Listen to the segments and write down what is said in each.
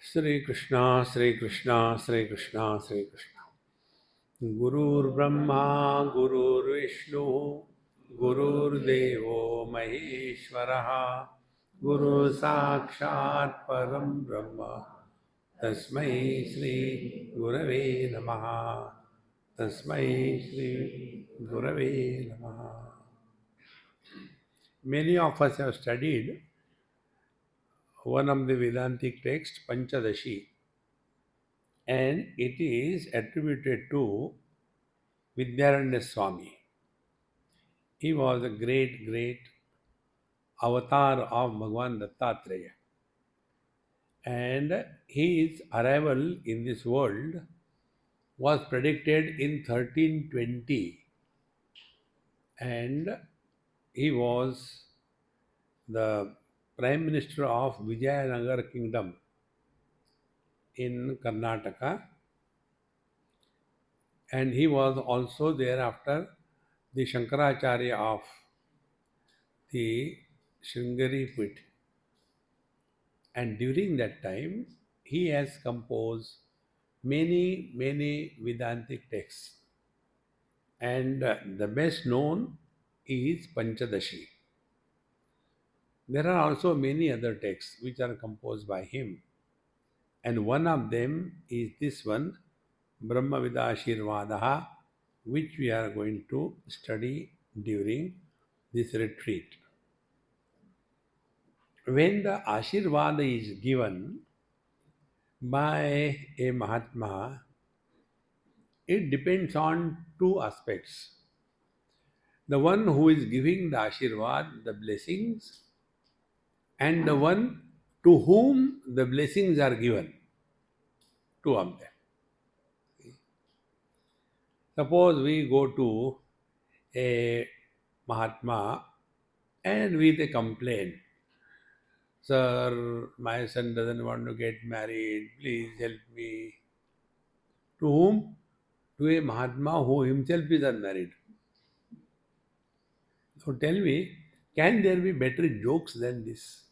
Sri Krishna, Sri Krishna, Sri Krishna, Sri Krishna. Gurur Brahma, Gurur Vishnu, Gurur Devo Maheshwaraha, Guru Sakshat Param Brahma, Tasmai Sri Gurave Namaha, Tasmai Sri Gurave Namaha. Many of us have studied one of the Vedantic texts, Panchadashi, and it is attributed to Vidya Swami. He was a great avatar of Bhagavan Dattatreya. And his arrival in this world was predicted in 1320, and he was the Prime Minister of Vijayanagar Kingdom in Karnataka, and he was also thereafter the Shankaracharya of the Sringeri Pit. And during that time, he has composed many Vedantic texts. And the best known is Panchadashi. There are also many other texts which are composed by him. And one of them is this one, Brahmavidashirvada, which we are going to study during this retreat. When the Ashirvada is given by a Mahatma, it depends on two aspects. The one who is giving the Ashirvad, the blessings, and the one to whom the blessings are given. Two of them. Suppose we go to a Mahatma and with a complaint, "Sir, my son doesn't want to get married, please help me." To whom? To a Mahatma who himself is unmarried. So tell me, can there be better jokes than this?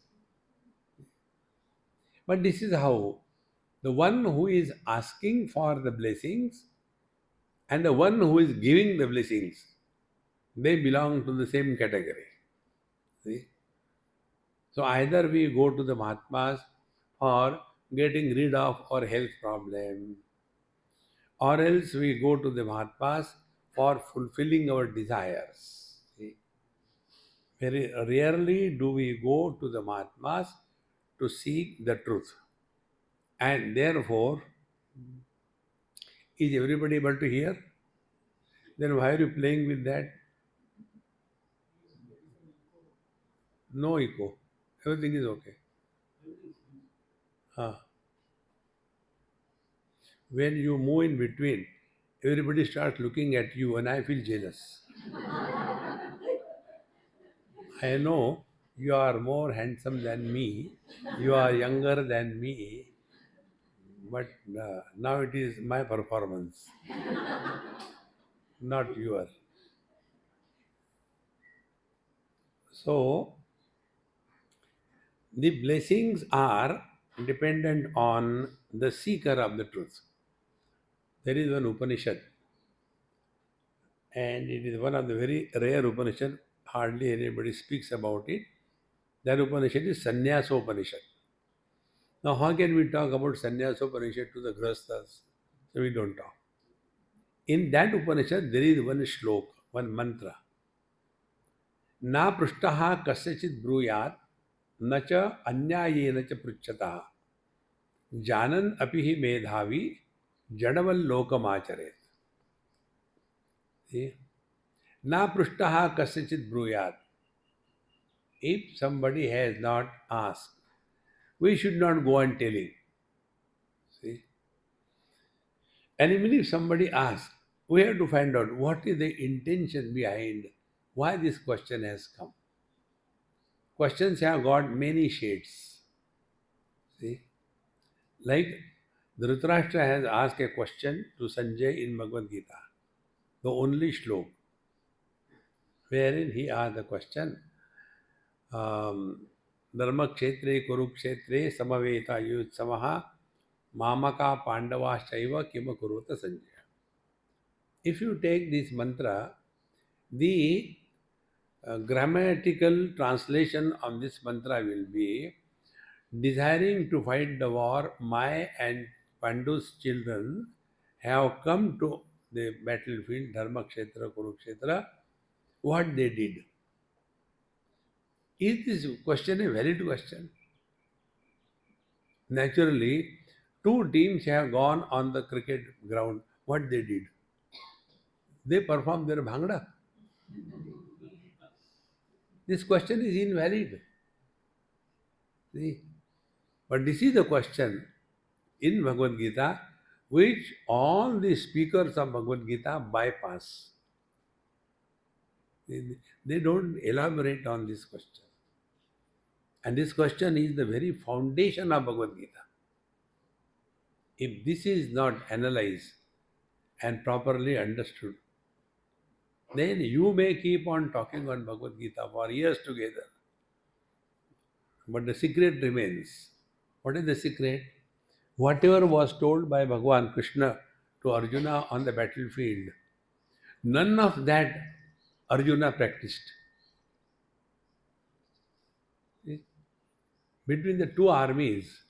But this is how the one who is asking for the blessings and the one who is giving the blessings, they belong to the same category. See? So either we go to the Mahatmas for getting rid of our health problem, or else we go to the Mahatmas for fulfilling our desires. See? Very rarely do we go to the Mahatmas to seek the truth. And therefore, is everybody able to hear? Then why are you playing with that? No echo. Everything is okay. Ah. When you move in between, everybody starts looking at you and I feel jealous. I know you are more handsome than me, you are younger than me, but now it is my performance, not yours. So, the blessings are dependent on the seeker of the truth. There is one Upanishad, and it is one of the very rare Upanishad, hardly anybody speaks about it. That Upanishad is Sannyasa Upanishad. Now, how can we talk about Sannyasa Upanishad to the Grahasthas? So we don't talk. In that Upanishad, there is one shlok, one mantra. Na prishtaha kasyachit bruyat, na cha anyayena cha pruchataha, janan apihi medhavi, jadaval lokamacharet. See? Na prishtaha kasyachit bruyat. If somebody has not asked, we should not go on telling. See? And even if somebody asks, we have to find out what is the intention behind why this question has come. Questions have got many shades. See? Like Dhritarashtra has asked a question to Sanjay in Bhagavad Gita, the only shlok, wherein he asked the question, Dharma kshetre kurukshetre samaveta yutsamaha Mamaka Pandavaschaiva Kima Kurota Sanjaya. If you take this mantra, the grammatical translation of this mantra will be: desiring to fight the war, my and Pandu's children have come to the battlefield, Dharmakshetra, Kurukshetra. What they did? Is this question a valid question? Naturally, two teams have gone on the cricket ground. What they did? They performed their bhangra. This question is invalid. See? But this is the question in Bhagavad Gita which all the speakers of Bhagavad Gita bypass. They don't elaborate on this question. And this question is the very foundation of Bhagavad Gita. If this is not analyzed and properly understood, then you may keep on talking on Bhagavad Gita for years together. But the secret remains. What is the secret? Whatever was told by Bhagavan Krishna to Arjuna on the battlefield, none of that Arjuna practiced. See? Between the two armies,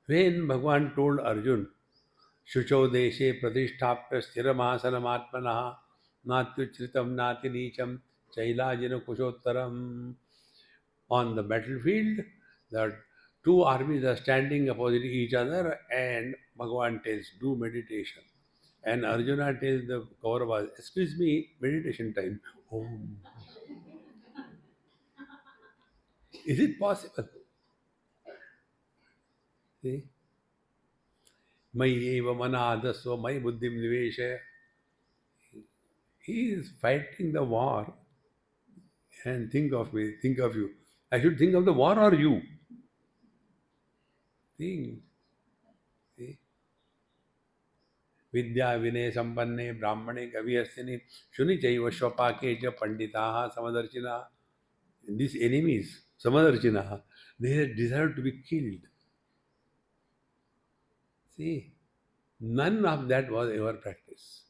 when Bhagavan told Arjun, Shucho deshe pratishtapya sthiramasanamaatmanah natyuchritam nati nicham chailajina kushottaram. On the battlefield, the two armies are standing opposite each other and Bhagavan tells, do meditation. And Arjuna tells the Kauravas, excuse me, meditation time. Oh, is it possible? See? Mai eva manadasva, mai buddhim nivesha. He is fighting the war and think of me, think of you. I should think of the war or you. Think. See? Vidya vinay sampanne brahmane kaviyastini shuni chaiva shvapake ja panditaha samadarshina. These enemies, samadarshina, they deserve to be killed. See, none of that was ever practiced.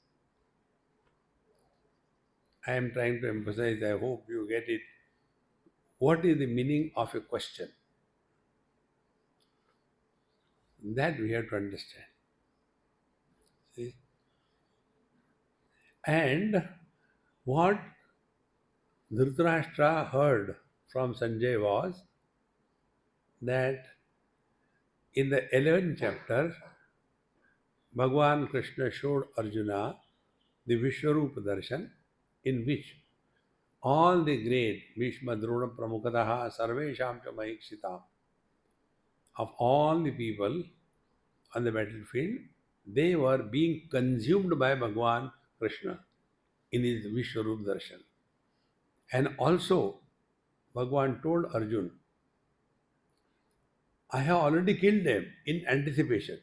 I am trying to emphasize, I hope you get it. What is the meaning of a question? That we have to understand. See? And what Dhritarashtra heard from Sanjay was that in the 11th chapter, Bhagavan Krishna showed Arjuna the Vishwarupa Darshan, in which all the great Bhishma, Drona, Pramukadaha, Sarvesham cha Mahikshita of all the people on the battlefield, they were being consumed by Bhagavan Krishna in his Vishwarup Darshan. And also, Bhagavan told Arjun, I have already killed them in anticipation.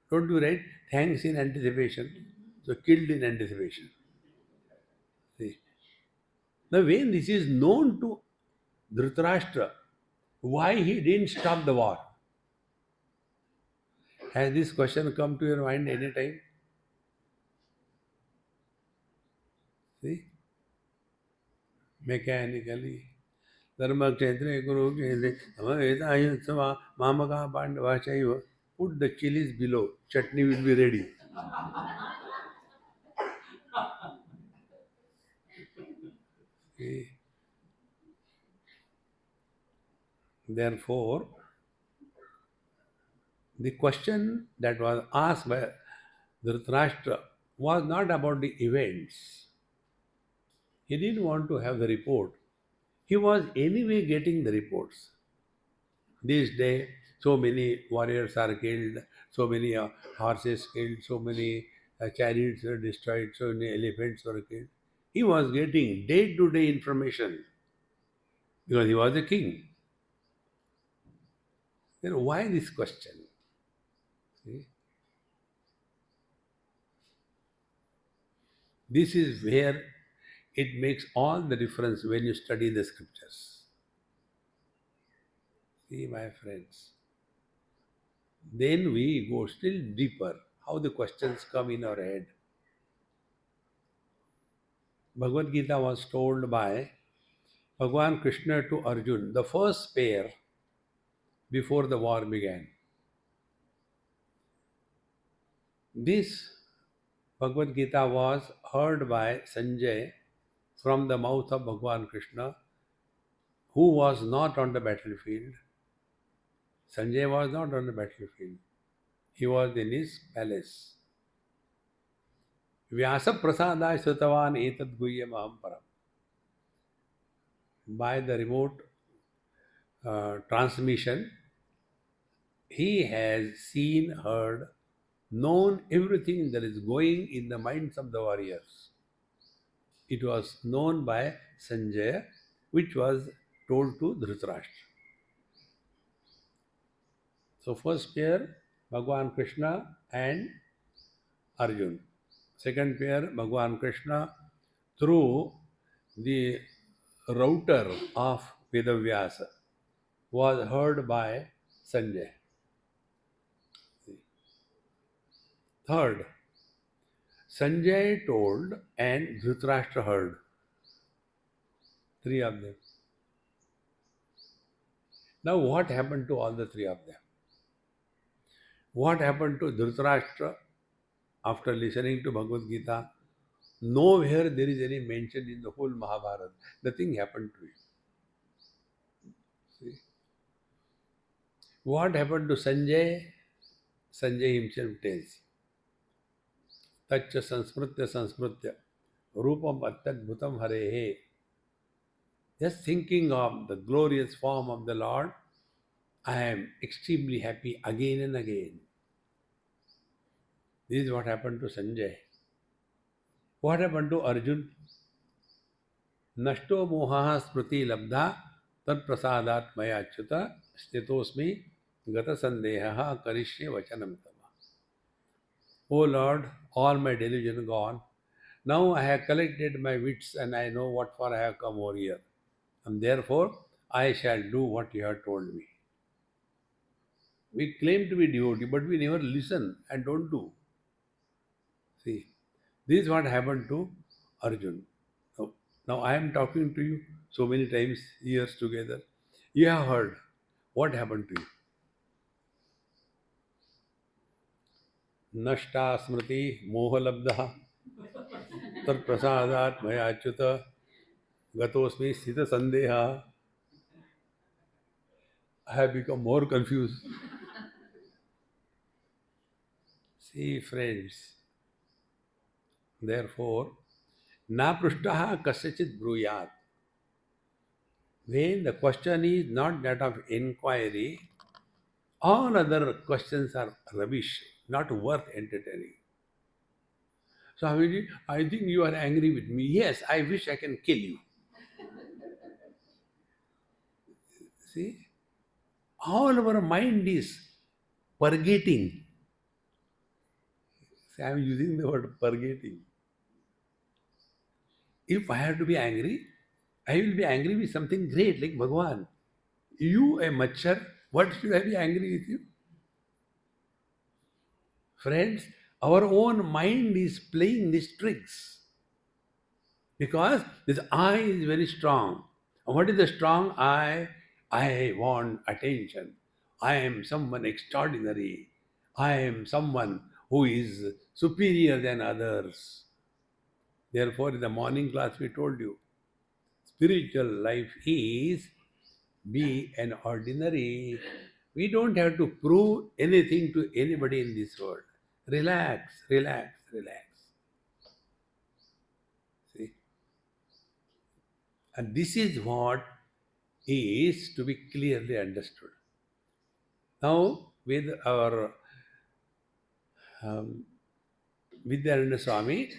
Don't you write thanks in anticipation? So, killed in anticipation. See? Now, when this is known to Dhritarashtra, why he didn't stop the war? Has this question come to your mind any time? See? Mechanically. Dharmakshetre Kurukshetre Mamaka Pandavachaiva. Put the chilies below. Chutney will be ready. See? Therefore, the question that was asked by Dhritarashtra was not about the events. He didn't want to have the report. He was anyway getting the reports. This day, so many warriors are killed, so many horses killed, so many chariots were destroyed, so many elephants were killed. He was getting day to day information because he was a king. Then why this question? See? This is where it makes all the difference when you study the scriptures. See, my friends, Then we go still deeper, how the questions come in our head. Bhagavad Gita was told by Bhagwan Krishna to Arjun, the first pair before the war began. This Bhagavad Gita was heard by Sanjay from the mouth of Bhagwan Krishna, who was not on the battlefield. Sanjay was not on the battlefield. He was in his palace. Vyasa prasadaya srutavan etad guhyam aham param. By the remote transmission, he has seen, heard, known everything that is going in the minds of the warriors. It was known by Sanjaya, which was told to Dhritarashtra. So first pair, Bhagwan Krishna and Arjun. Second pair, Bhagwan Krishna through the router of Vedavyasa was heard by Sanjay. Third, Sanjay told and Dhritarashtra heard. Three of them. Now what happened to all the three of them? What happened to Dhritarashtra after listening to Bhagavad Gita? Nowhere there is any mention in the whole Mahabharata. Nothing happened to him. See? What happened to Sanjay? Sanjay himself tells. Taccha sansmritya sansmritya rupam attadbhutam harehe. Just thinking of the glorious form of the Lord, I am extremely happy again and again. This is what happened to Sanjay. What happened to Arjun? Nashto moha smriti labdha tad prasadat maya achyuta stitosmi gata sandeha karishye vachanam tava. O Lord, all my delusion gone. Now I have collected my wits and I know what for I have come over here. And therefore, I shall do what you have told me. We claim to be devotee, but we never listen and don't do. See, this is what happened to Arjun. Now I am talking to you so many times, years together. You have heard what happened to you. Nashta smriti mohalabdha tat prasadat maya achyuta gatosmi sthita sandeha. I have become more confused. See, friends, therefore, na prishtaha kasyachit bruyat. When the question is not that of inquiry, all other questions are rubbish, not worth entertaining. Swamiji, I think you are angry with me. Yes, I wish I can kill you. See? All our mind is purgating. See, I am using the word purgating. If I have to be angry, I will be angry with something great like Bhagavan. You, a machar, what should I be angry with you? Friends, our own mind is playing these tricks because this I is very strong. And what is the strong I? I want attention. I am someone extraordinary. I am someone who is superior than others. Therefore, in the morning class, we told you spiritual life is be an ordinary. We don't have to prove anything to anybody in this world. Relax, relax, relax. See? And this is what is to be clearly understood. Now, with our um, Vidya Swami,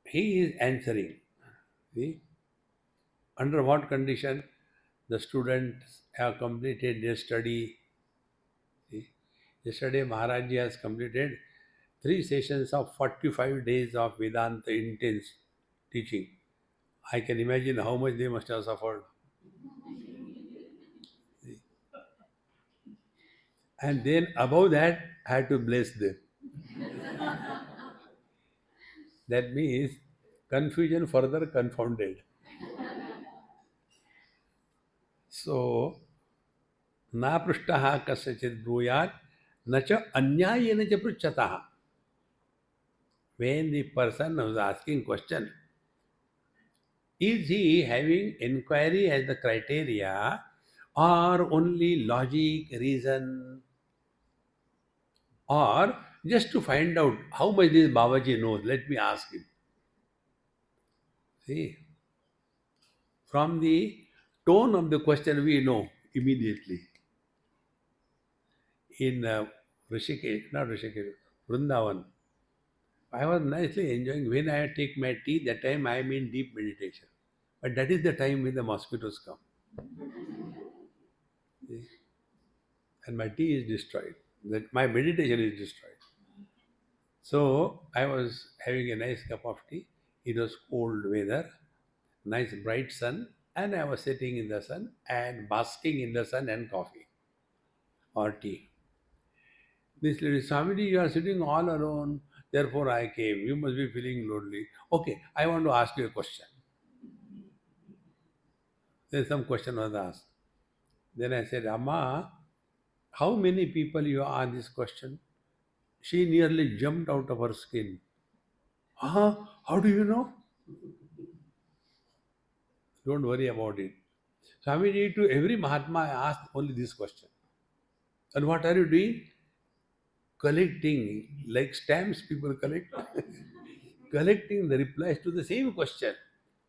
he is answering. See? Under what condition the students have completed their study. See? Yesterday, Maharaj has completed 3 sessions of 45 days of Vedanta intense teaching. I can imagine how much they must have suffered. And then above that, I had to bless them. That means confusion further confounded. So, na prishtaha kasyachit bruyat, na cha anyayena cha pruchataha. When the person who is asking question, is he having inquiry as the criteria or only logic, reason, or just to find out how much this Babaji knows? Let me ask him. See, from the tone of the question, we know immediately. In Rishikesh, not Rishikesh, Vrindavan, I was nicely enjoying. When I take my tea, that time I am in deep meditation. But that is the time when the mosquitoes come. See? And my tea is destroyed. That my meditation is destroyed. So I was having a nice cup of tea. It was cold weather, nice bright sun, and I was sitting in the sun and basking in the sun and coffee or tea. This lady, Swamiji, you are sitting all alone, therefore I came. You must be feeling lonely. Okay, I want to ask you a question. Then some question was asked. Then I said, Amma, how many people you ask this question? She nearly jumped out of her skin. How do you know? Don't worry about it. Swamiji, to every Mahatma, I asked only this question. And what are you doing? Collecting, like stamps people collect, collecting the replies to the same question.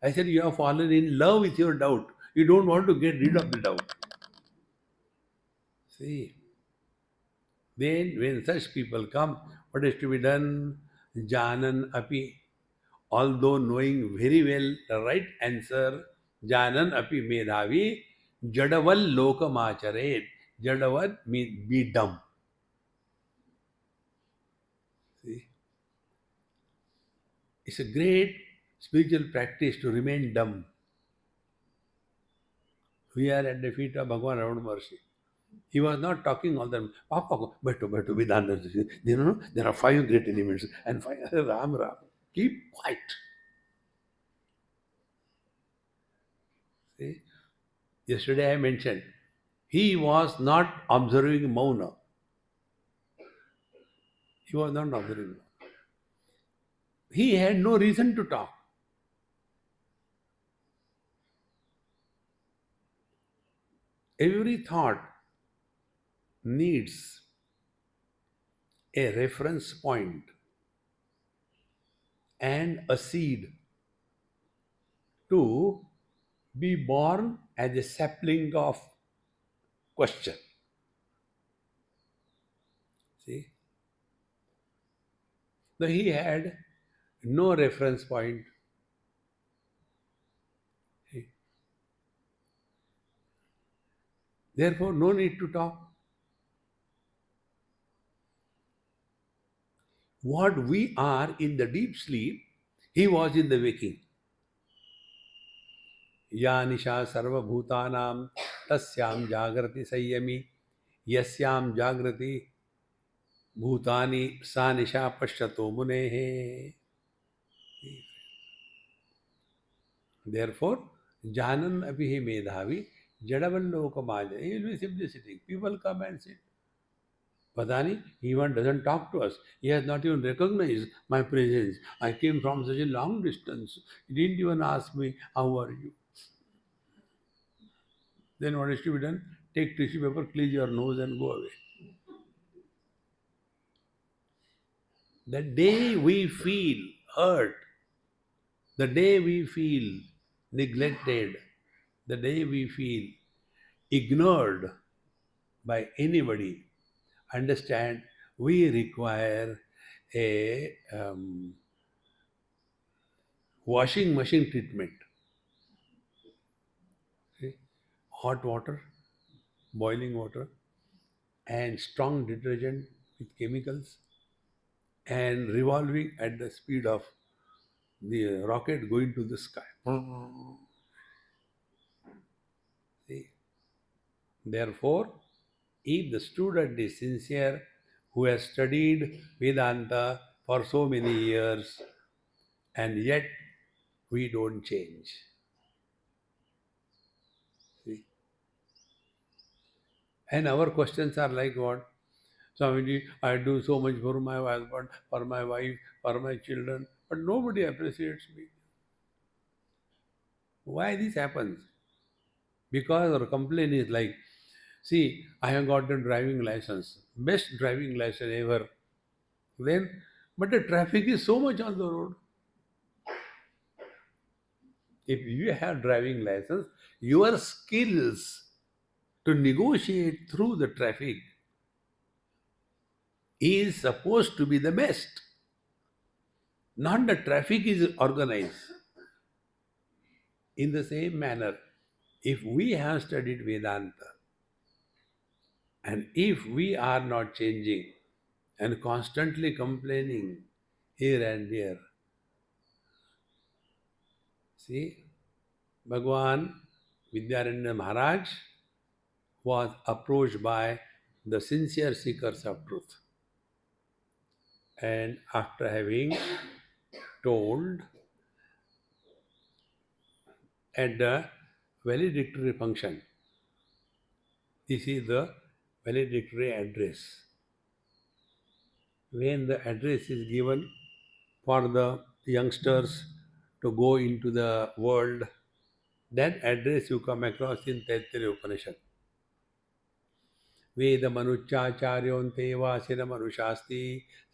I said, you have fallen in love with your doubt. You don't want to get rid of the doubt. See, then when such people come, what is to be done? Janan api. Although knowing very well the right answer, Janan api medhavi, jadaval lokamacharet. Jadavat means be dumb. See, it's a great spiritual practice to remain dumb. We are at the feet of Bhagavan Ravana Maharshi. He was not talking all the time. Papa, beto, beto, Vedanta. You know, there are five great elements and five Ram Ram. Keep quiet. See? Yesterday I mentioned he was not observing Mauna. He was not observing. He had no reason to talk. Every thought needs a reference point and a seed to be born as a sapling of question. See? So he had no reference point. Therefore, no need to talk. What we are in the deep sleep, he was in the waking. Ya nisha sarva bhutanam tasyam jagrati sanyami yasyam jagrati bhutani sa nisha pashyato munehe. Therefore, janan abhi medhavi jadavallokamaya. He will be simply sitting. People come and sit. Padani, even doesn't talk to us. He has not even recognized my presence. I came from such a long distance. He didn't even ask me, how are you? Then what is to be done? Take tissue paper, clean your nose and go away. The day we feel hurt, the day we feel neglected, the day we feel ignored by anybody, understand we require a washing machine treatment. Okay? Hot water, boiling water, and strong detergent with chemicals, and revolving at the speed of the rocket going to the sky. See? Therefore, if the student is sincere, who has studied Vedanta for so many years, and yet we don't change. See? And our questions are like what? Swamiji, I do so much for my husband, for my wife, for my children, but nobody appreciates me. Why this happens? Because our complaint is like, see, I have got a driving license, best driving license ever. Then, but the traffic is so much on the road. If you have driving license, your skills to negotiate through the traffic is supposed to be the best. Not the traffic is organized. In the same manner, if we have studied Vedanta and if we are not changing and constantly complaining here and there, see, Bhagwan Vidyaranya Maharaj was approached by the sincere seekers of truth. And after having told at the valedictory function, this is the valedictory address. When the address is given for the youngsters to go into the world, that address you come across in Taittiriya Upanishad. वेदमनुच्चाचार्योऽन्ते वासिनमनुशास्ति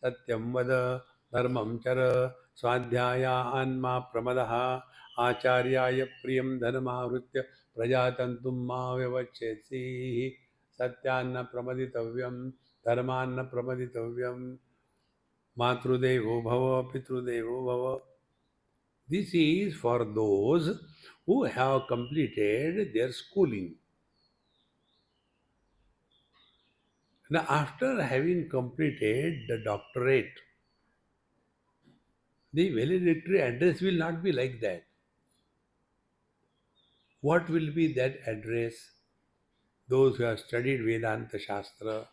सत्यं वद धर्मं चर स्वाध्यायान्मा प्रमदः आचार्याय प्रियं धनमाहृत्य प्रजातन्तुं मा व्यवच्छेत्सीः सत्यान्न प्रमदितव्यं धर्मान्न प्रमदितव्यं मातृदेवो भव पितृदेवो भव. This is for those who have completed their schooling. Now, after having completed the doctorate, the valedictory address will not be like that. What will be that address? Those who have studied Vedanta Shastra,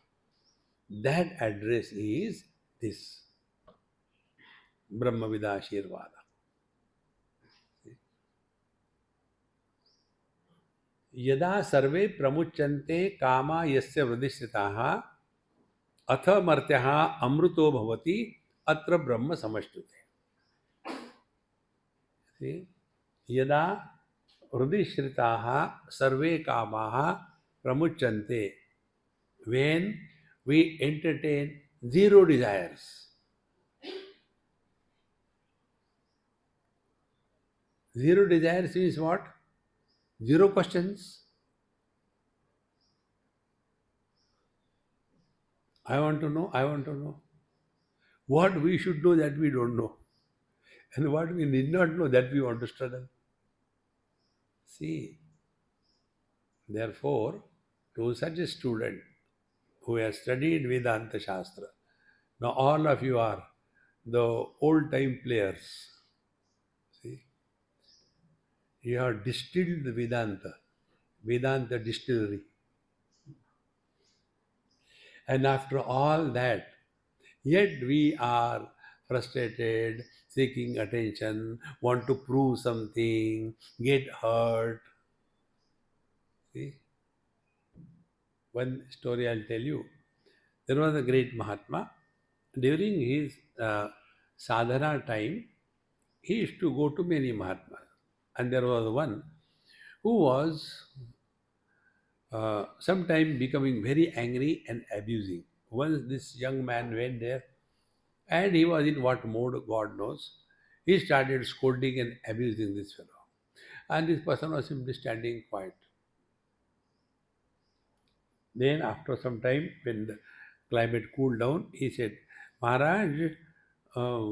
that address is this Brahmavidashirvada. यदा सर्वे प्रमुच्यन्ते कामा यस्य वृदिश्रिताः अथ मर्त्यः अमृतो भवति अत्र ब्रह्म समष्टुते. यदा हृदिश्रिताः सर्वे कामाः प्रमुच्यन्ते, when we entertain zero desires. Zero desires means what? Zero questions. I want to know, I want to know. What we should know that we don't know. And what we need not know that we want to study. See, therefore, to such a student who has studied Vedanta Shastra, now all of you are the old time players. See, you have distilled the Vedanta distillery. And after all that, yet we are frustrated, seeking attention, want to prove something, get hurt. See? One story I'll tell you. There was a great Mahatma. During his sadhana time, he used to go to many Mahatmas. And there was one who was sometime becoming very angry and abusing. Once this young man went there, and he was in what mode, God knows. He started scolding and abusing this fellow. And this person was simply standing quiet. Then, after some time, when the climate cooled down, he said, Maharaj, uh,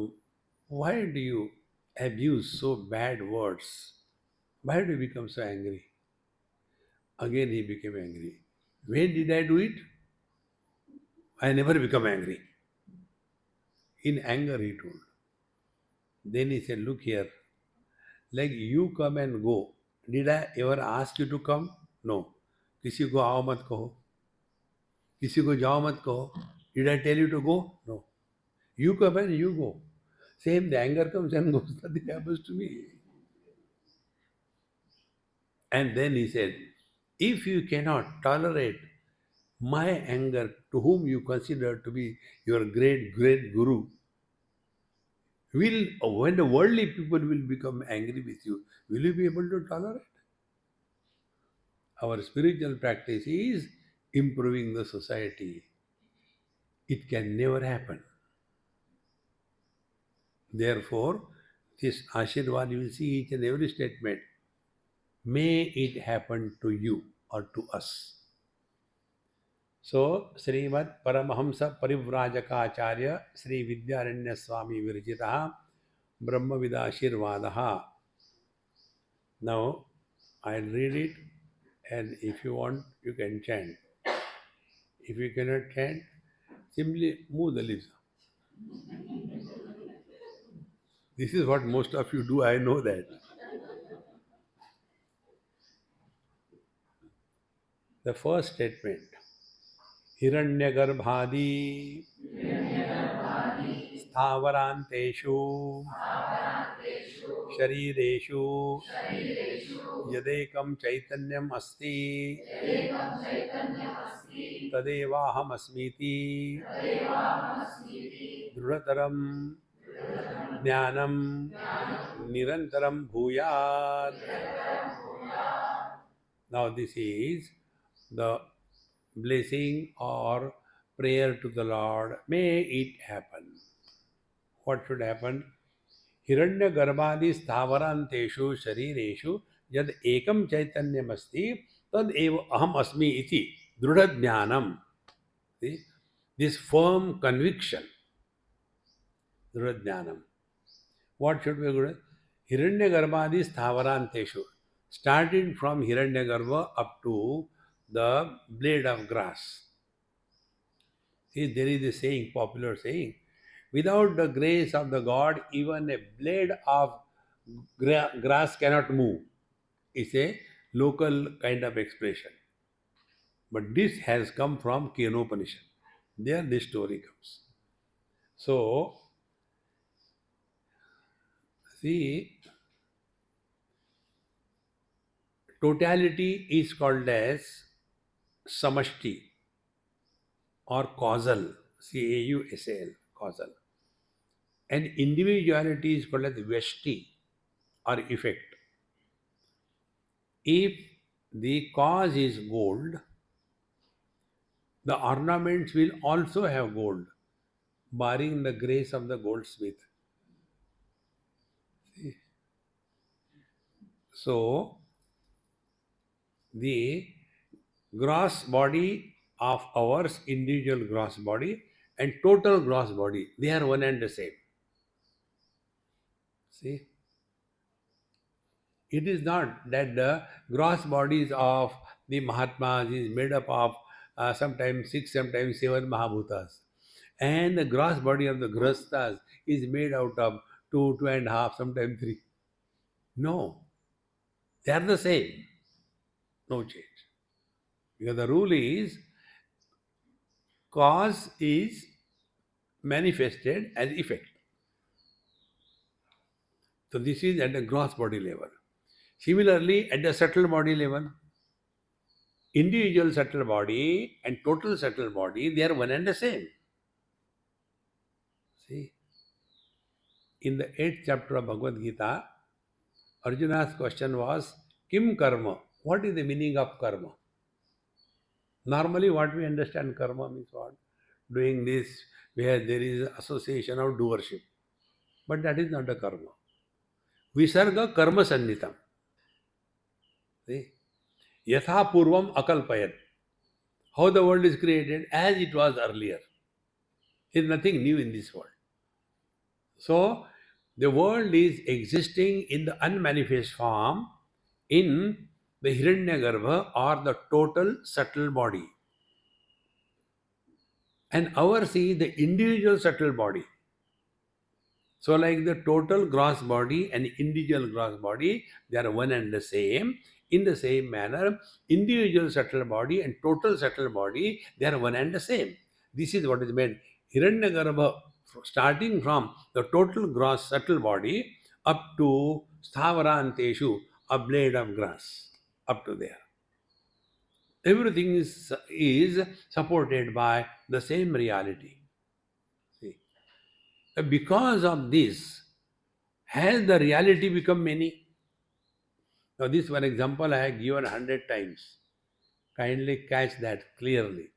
why do you abuse so bad words? Why do you become so angry? Again, he became angry. When did I do it? I never become angry. In anger, he told. Then he said, look here, like you come and go. Did I ever ask you to come? No. किसी को आओ मत कहो, किसी को जाओ मत कहो. Did I tell you to go? No. You come and you go. Same, the anger comes and goes. Nothing happens to me. And then he said, if you cannot tolerate my anger to whom you consider to be your great guru, will when the worldly people will become angry with you, will you be able to tolerate? Our spiritual practice is improving the society. It can never happen. Therefore, this Ashirvad, you will see each and every statement. May it happen to you or to us. So, Srimad Paramahamsa Parivrajaka Sri Vidya Swami Virjitaha Brahmavidashirvada. Now, I'll read it, and if you want, you can chant. If you cannot chant, simply move the lips. This is what most of you do, I know that. The first statement, Hiranyagarbhadi Sthavaranteshu Sharireshu Yadekam Chaitanyam Asti Tadevaham Asmiti Drudataram Jnanam Nirantaram Bhuyat. Now this is the blessing or prayer to the Lord. May it happen. What should happen? Hiranya garbhadi sthavaranteshu sharireshu yad ekam chaitanyamasti tad eva aham asmi iti drudha jnanam. See? This firm conviction, drudha jnanam. What should be good? Hiranya garbhadi sthavaranteshu. Starting from Hiranyagarbha up to the blade of grass. See, there is a saying, popular saying, without the grace of the God, even a blade of grass cannot move. It's a local kind of expression. But this has come from Kenopanishad. There this story comes. So, see, totality is called as samashti or causal, causal, causal. And individuality is called as vyashti or effect. If the cause is gold, the ornaments will also have gold, barring the grace of the goldsmith. See? So, the gross body of ours, individual gross body, and total gross body, they are one and the same. See? It is not that the gross bodies of the Mahatmas is made up of sometimes 6, sometimes 7 Mahabhutas. And the gross body of the Grahasthas is made out of 2, 2.5, sometimes 3. No, they are the same. No change. Because the rule is cause is manifested as effect. So this is at the gross body level. Similarly, at the subtle body level, individual subtle body and total subtle body, they are one and the same. See, in the 8th chapter of Bhagavad Gita, Arjuna's question was, Kim karma? What is the meaning of karma? Normally, what we understand karma means what? Doing this where there is association of doership. But that is not the karma. Visarga karma sannitam. See? Yatha purvam akalpayat. How the world is created as it was earlier. There is nothing new in this world. So, the world is existing in the unmanifest form in the Hiranyagarbha or the total subtle body. And ours is the individual subtle body. So, like the total gross body and individual gross body, they are one and the same. In the same manner, individual subtle body and total subtle body, they are one and the same. This is what is meant. Hiranyagarbha, starting from the total gross subtle body up to sthavaranteshu, a blade of grass, up to there. Everything is supported by the same reality. See, because of this, has the reality become many? Now, this one example I have given 100 times. Kindly catch that clearly.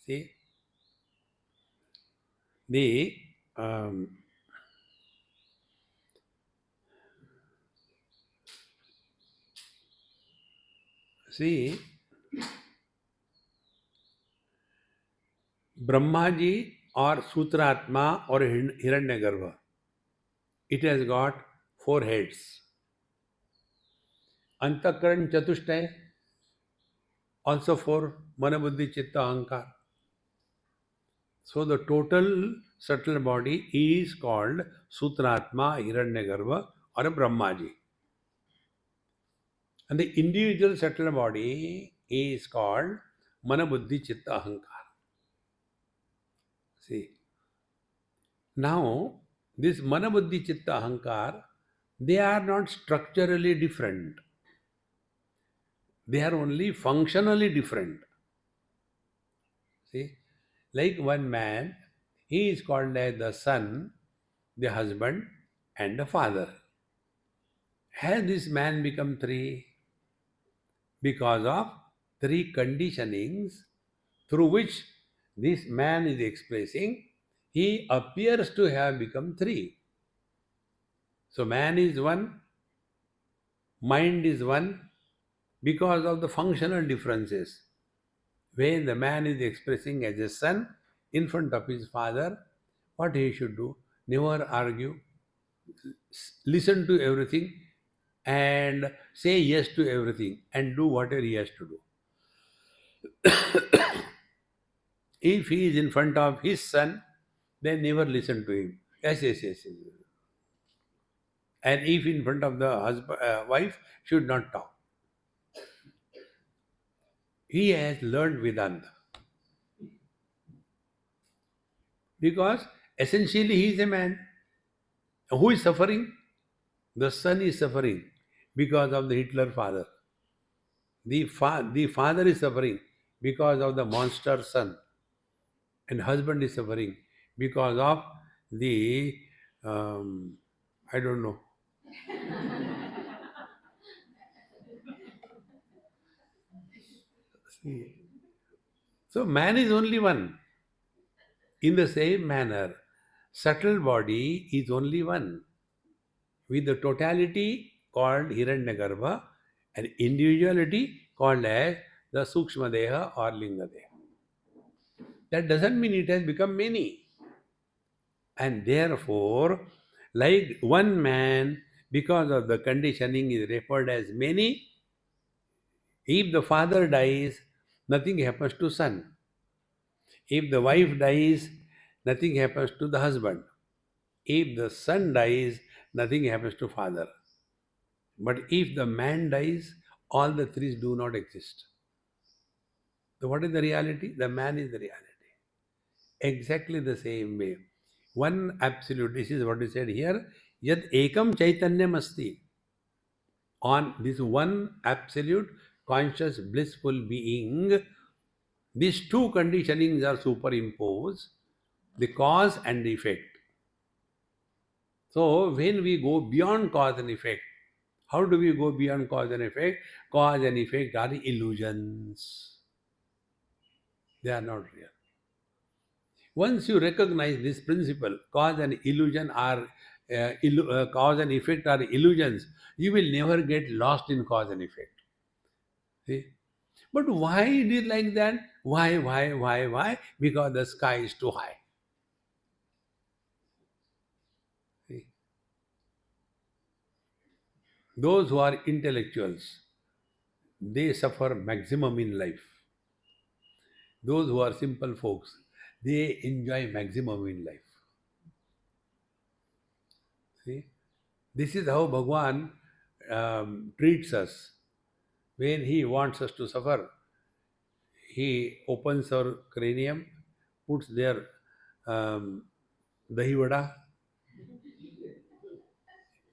See, the um, see Brahmaji or Sutratma or Hiranyagarbha. It has got 4 heads. Antakaran Chatushtay, also 4, Mana Buddhi Chitta Ahankar. So the total subtle body is called Sutratma, Hiranyagarbha or a Brahmaji. And the individual subtle body is called Mana Buddhi Chitta Ahankar. See, now this Mana Buddhi Chitta Ahankar, they are not structurally different. They are only functionally different. See, like one man, he is called as the son, the husband, and the father. Has this man become 3? Because of 3 conditionings through which this man is expressing, he appears to have become 3. So, man is one, mind is one, because of the functional differences. When the man is expressing as a son in front of his father, what he should do? Never argue, listen to everything, and say yes to everything, and do whatever he has to do. If he is in front of his son, then never listen to him. Yes, yes, yes, yes. And if in front of the husband, wife, should not talk. He has learned Vedanta. Because essentially he is a man. Who is suffering? The son is suffering because of the Hitler father. The father is suffering because of the monster son. And husband is suffering because of the, I don't know. See. So man is only one. In the same manner, subtle body is only one, with the totality called Hiranyagarbha and individuality called as the Sukshma Deha or Linga Deha. That doesn't mean it has become many. And therefore, like one man, because of the conditioning, is referred as many. If the father dies, nothing happens to son. If the wife dies, nothing happens to the husband. If the son dies, nothing happens to father. But if the man dies, all the 3 do not exist. So what is the reality? The man is the reality. Exactly the same way. One absolute, this is what is said here, yad ekam chaitanyam asti. On this one absolute conscious blissful being, these 2 conditionings are superimposed, the cause and the effect. So when we go beyond cause and effect, how do we go beyond cause and effect? Cause and effect are illusions. They are not real. Once you recognize this principle, cause and illusion are cause and effect are illusions, you will never get lost in cause and effect. See? But why it is like that? Why? Because the sky is too high. See? Those who are intellectuals, they suffer maximum in life. Those who are simple folks, they enjoy maximum in life. See? This is how Bhagwan treats us. When he wants us to suffer, he opens our cranium, puts their dahi vada.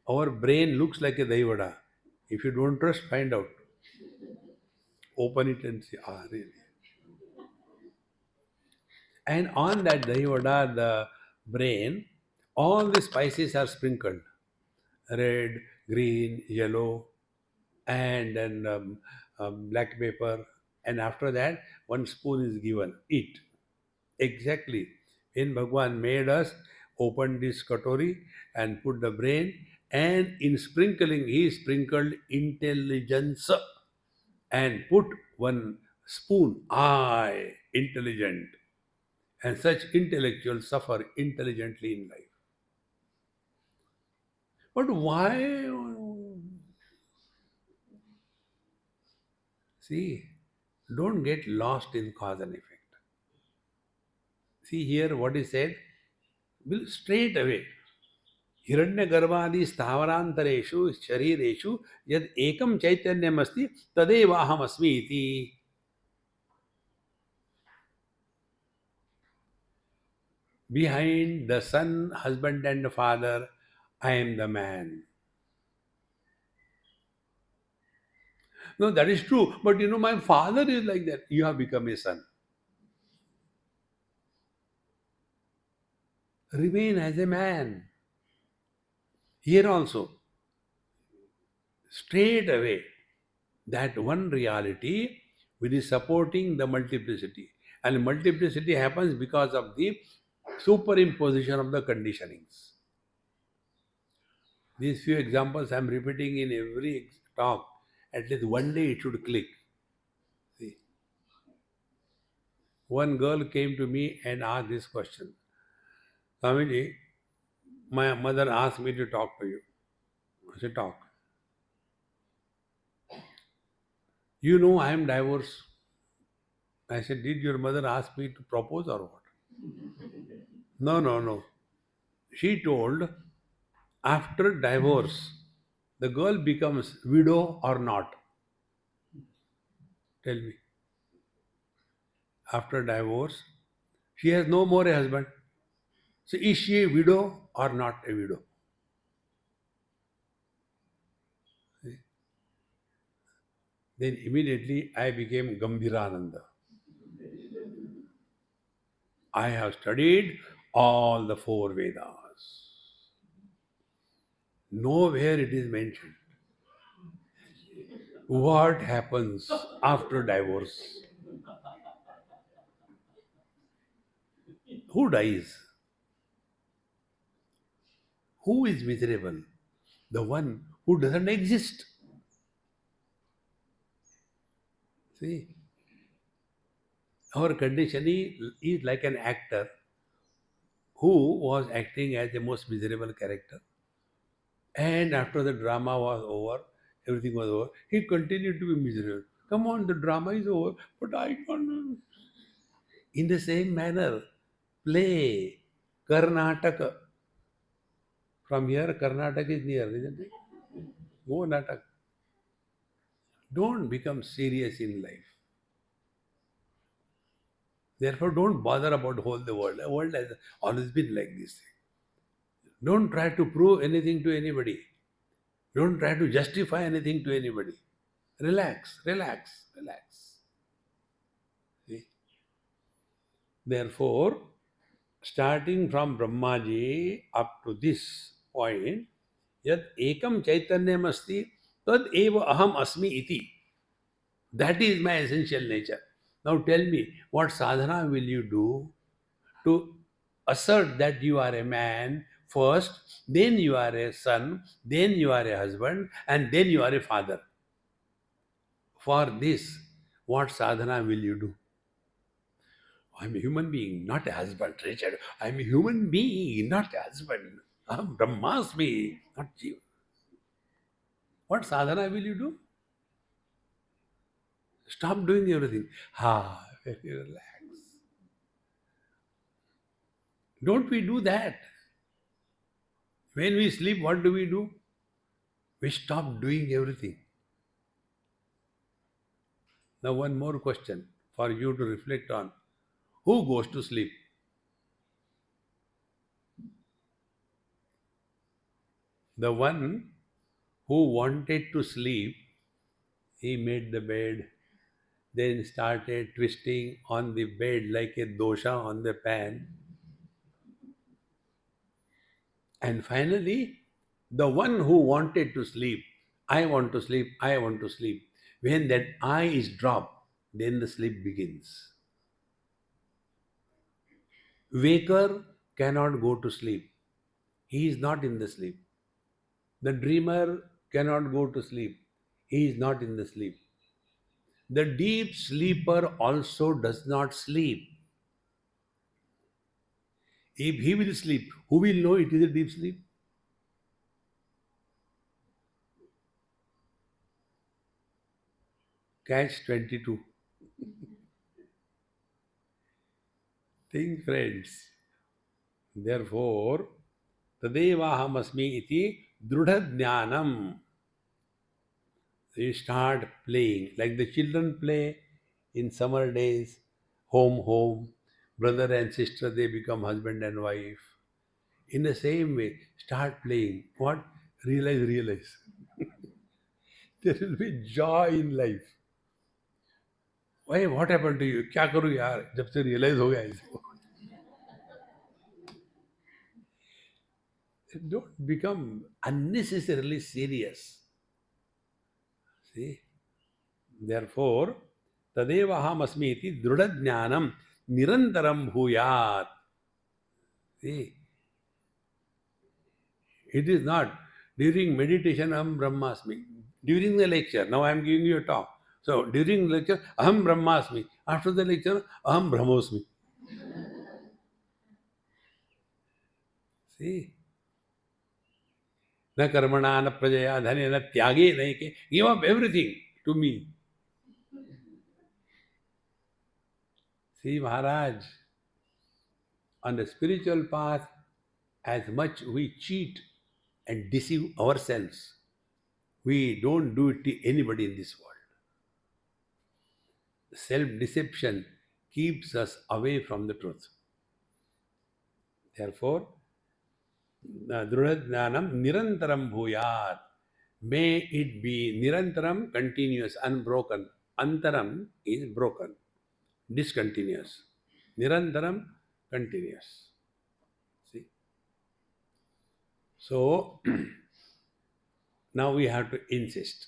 Our brain looks like a dahi vada. If you don't trust, find out. Open it and see. Ah, really. And on that dahi vada, the brain, all the spices are sprinkled: red, green, yellow, and then black pepper. And after that, one spoon is given. Eat. Exactly. When Bhagwan made us, open this katori and put the brain, and in sprinkling, he sprinkled intelligence and put one spoon. I, intelligent. And such intellectuals suffer intelligently in life. But why? See, don't get lost in cause and effect. See here what is said, will straight away. हिरण्यगर्भादि स्थावरांतरेषु शरीरेषु यद एकम चैतन्यमस्ति तदेव अहमस्मि इति. Behind the son, husband and father, I am the man. No, that is true. But my father is like that. You have become a son. Remain as a man. Here also, straight away, that one reality which is supporting the multiplicity. And multiplicity happens because of the superimposition of the conditionings. These few examples I am repeating in every talk. At least one day it should click. See, one girl came to me and asked this question. Swamiji, my mother asked me to talk to you. I said, talk. You know I am divorced. I said, did your mother ask me to propose or what? No, no, no. She told, after divorce, the girl becomes widow or not? Tell me. After divorce, she has no more a husband. So is she a widow or not a widow? Then immediately I became Gambhirananda. I have studied all the four Vedas. Nowhere it is mentioned. What happens after divorce? Who dies? Who is miserable? The one who doesn't exist. See, our conditioning is like an actor who was acting as the most miserable character. And after the drama was over, everything was over, he continued to be miserable. Come on, the drama is over, but I can't. In the same manner, play Karnataka. From here, Karnataka is near, isn't it? Go Natak. Don't become serious in life. Therefore, don't bother about whole the world. The world has always been like this. Don't try to prove anything to anybody. Don't try to justify anything to anybody. Relax, relax, relax. See? Therefore, starting from Brahmaji up to this point, yad ekam chaitanyam asti, tad eva aham asmi iti. That is my essential nature. Now tell me, what sadhana will you do to assert that you are a man first, then you are a son, then you are a husband, and then you are a father? For this, what sadhana will you do? I'm a human being, not a husband, Richard. I'm a human being, not a husband. I'm Brahmasmi, not Jiva. What sadhana will you do? Stop doing everything. Relax. Don't we do that? When we sleep, what do? We stop doing everything. Now, one more question for you to reflect on. Who goes to sleep? The one who wanted to sleep, he made the bed, then started twisting on the bed like a dosha on the pan. And finally, the one who wanted to sleep, I want to sleep, I want to sleep. When that I is dropped, then the sleep begins. Waker cannot go to sleep. He is not in the sleep. The dreamer cannot go to sleep. He is not in the sleep. The deep sleeper also does not sleep. If he will sleep, who will know it is a deep sleep? Catch 22. Think, friends. Therefore, Tadevahamasmi iti drudha. You start playing like the children play in summer days, home, brother and sister, they become husband and wife. In the same way, start playing. What? Realize. There will be joy in life. Why? What happened to you? क्या करूँ यार? जब से realize हो गया इसको. Don't become unnecessarily serious. See? Therefore, तदेवाहमस्मि इति दृढ़ज्ञानम निरंतरम भूयात्. See? It is not during meditation Aham Brahmasmi. During the lecture, now I am giving you a talk. So during the lecture, Aham Brahmasmi. After the lecture, Aham Brahmosmi. See? न कर्मणा न प्रजया धने न त्यागे नहीं के. Give up everything to me. See, Maharaj, on the spiritual path, as much we cheat and deceive ourselves, we don't do it to anybody in this world. Self-deception keeps us away from the truth. Therefore, Drudhajnanam Nirantaram Bhuyat. May it be Nirantaram, continuous, unbroken. Antaram is broken, discontinuous. Nirantaram, continuous. See? So, now we have to insist.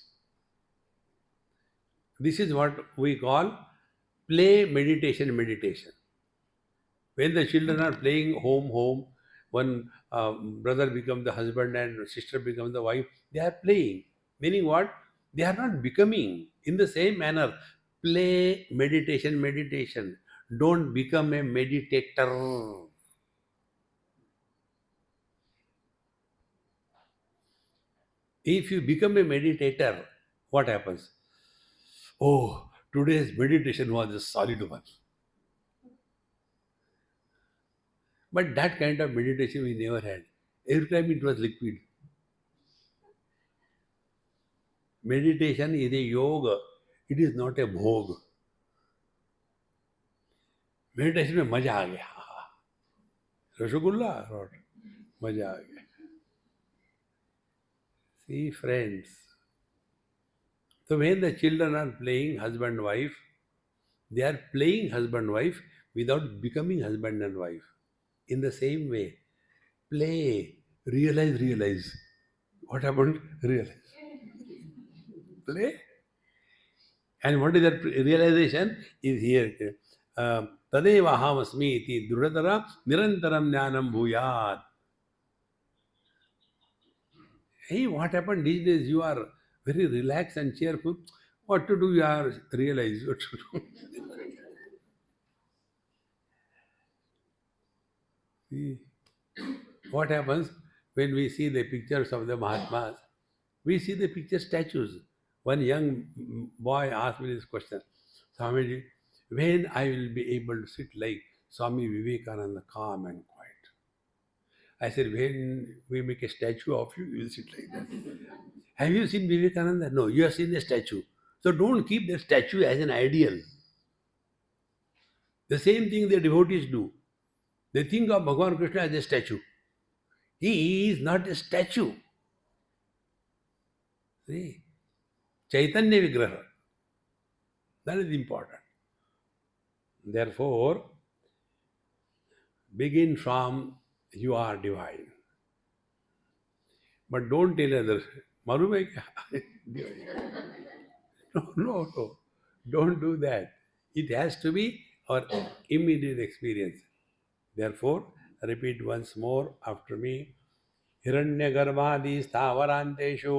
This is what we call play meditation. When the children are playing home, one brother becomes the husband and sister becomes the wife, they are playing. Meaning what? They are not becoming. In the same manner, play meditation. Don't become a meditator. If you become a meditator, what happens? Oh, today's meditation was a solid one. But that kind of meditation we never had. Every time it was liquid. Meditation is a yoga. It is not a bhog. Meditation में मजा आ गया. रसगुल्ला और मजा आ गया. See, friends. So when the children are playing husband wife, they are playing husband wife without becoming husband and wife. In the same way, play, realize. What happened? Realize. Play. And what is that realization? Is here. Tadeva ahamasmi iti drudatara nirantaram jnanam bhuyat. Hey, what happened these days? You are very relaxed and cheerful. What to do? You are realize what to do. See, what happens when we see the pictures of the Mahatmas? We see the picture statues. One young boy asked me this question, Swamiji, when I will be able to sit like Swami Vivekananda, calm and quiet? I said, when we make a statue of you, you will sit like that. Have you seen Vivekananda? No, you have seen the statue. So don't keep the statue as an ideal. The same thing the devotees do. They think of Bhagavan Krishna as a statue. He is not a statue. See, Chaitanya Vigraha, that is important. Therefore, begin from you are divine. But don't tell others, मालूम है क्या? No, no, no. Don't do that. It has to be our immediate experience. Therefore, repeat once more after me. हिरण्यगर्भादि स्थावरान्तेषु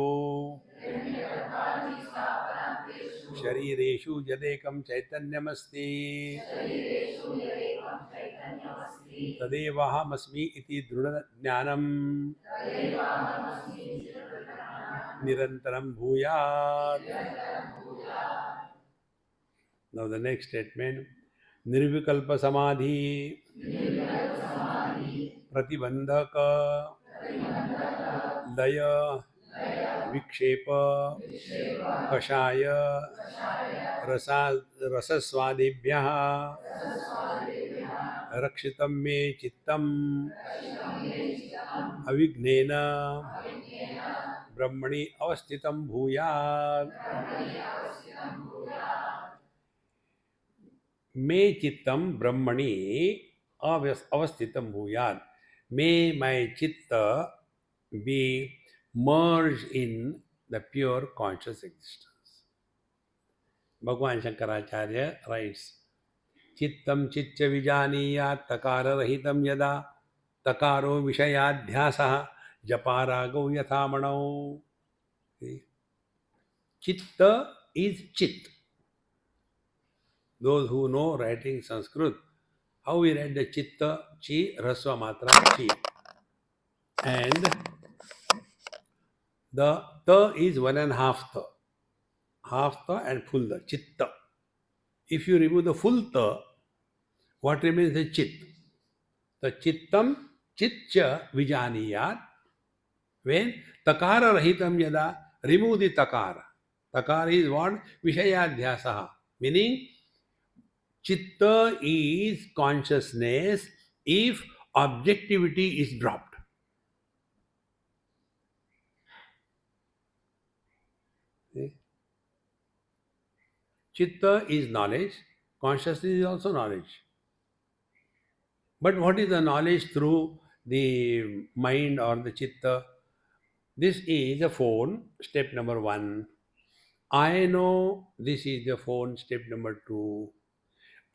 शरीरेषु यदेकं चैतन्यमस्ति तदेवाहमस्मि इति दृढज्ञानम् निरन्तरं भूयात्. Now the next statement. निर्विकल्प समाधि प्रतिबंधक लय विक्षेप कषाय रसा रसस्वादिभ्यः रक्षितं मे चित्तम् अविघ्नेन ब्रह्मणि अवस्थितं भूयात्. मे चित्तम ब्रह्मणि अवस्थितम भूयात्. May my chitta be merged in the pure conscious existence. Bhagavan Shankaracharya writes, Chittam chitcha vijaniyat takara rahitam yada takaro vishayadhyasah japaragau yathamanau. Chitta is chit. Those who know writing Sanskrit, how we write the chitta, chi, rasva matra, chi. And the ta is 1.5 ta. Half ta and full ta, chitta. If you remove the full ta, what remains is chit. The chittam, chitcha vijaniyat. When takara rahitam yada, remove the takara. Takara is what? Vishayadhyasaha. Meaning, chitta is consciousness if objectivity is dropped. See? Chitta is knowledge, consciousness is also knowledge. But what is the knowledge through the mind or the chitta? This is a phone, step number 1. I know this is the phone, step number 2.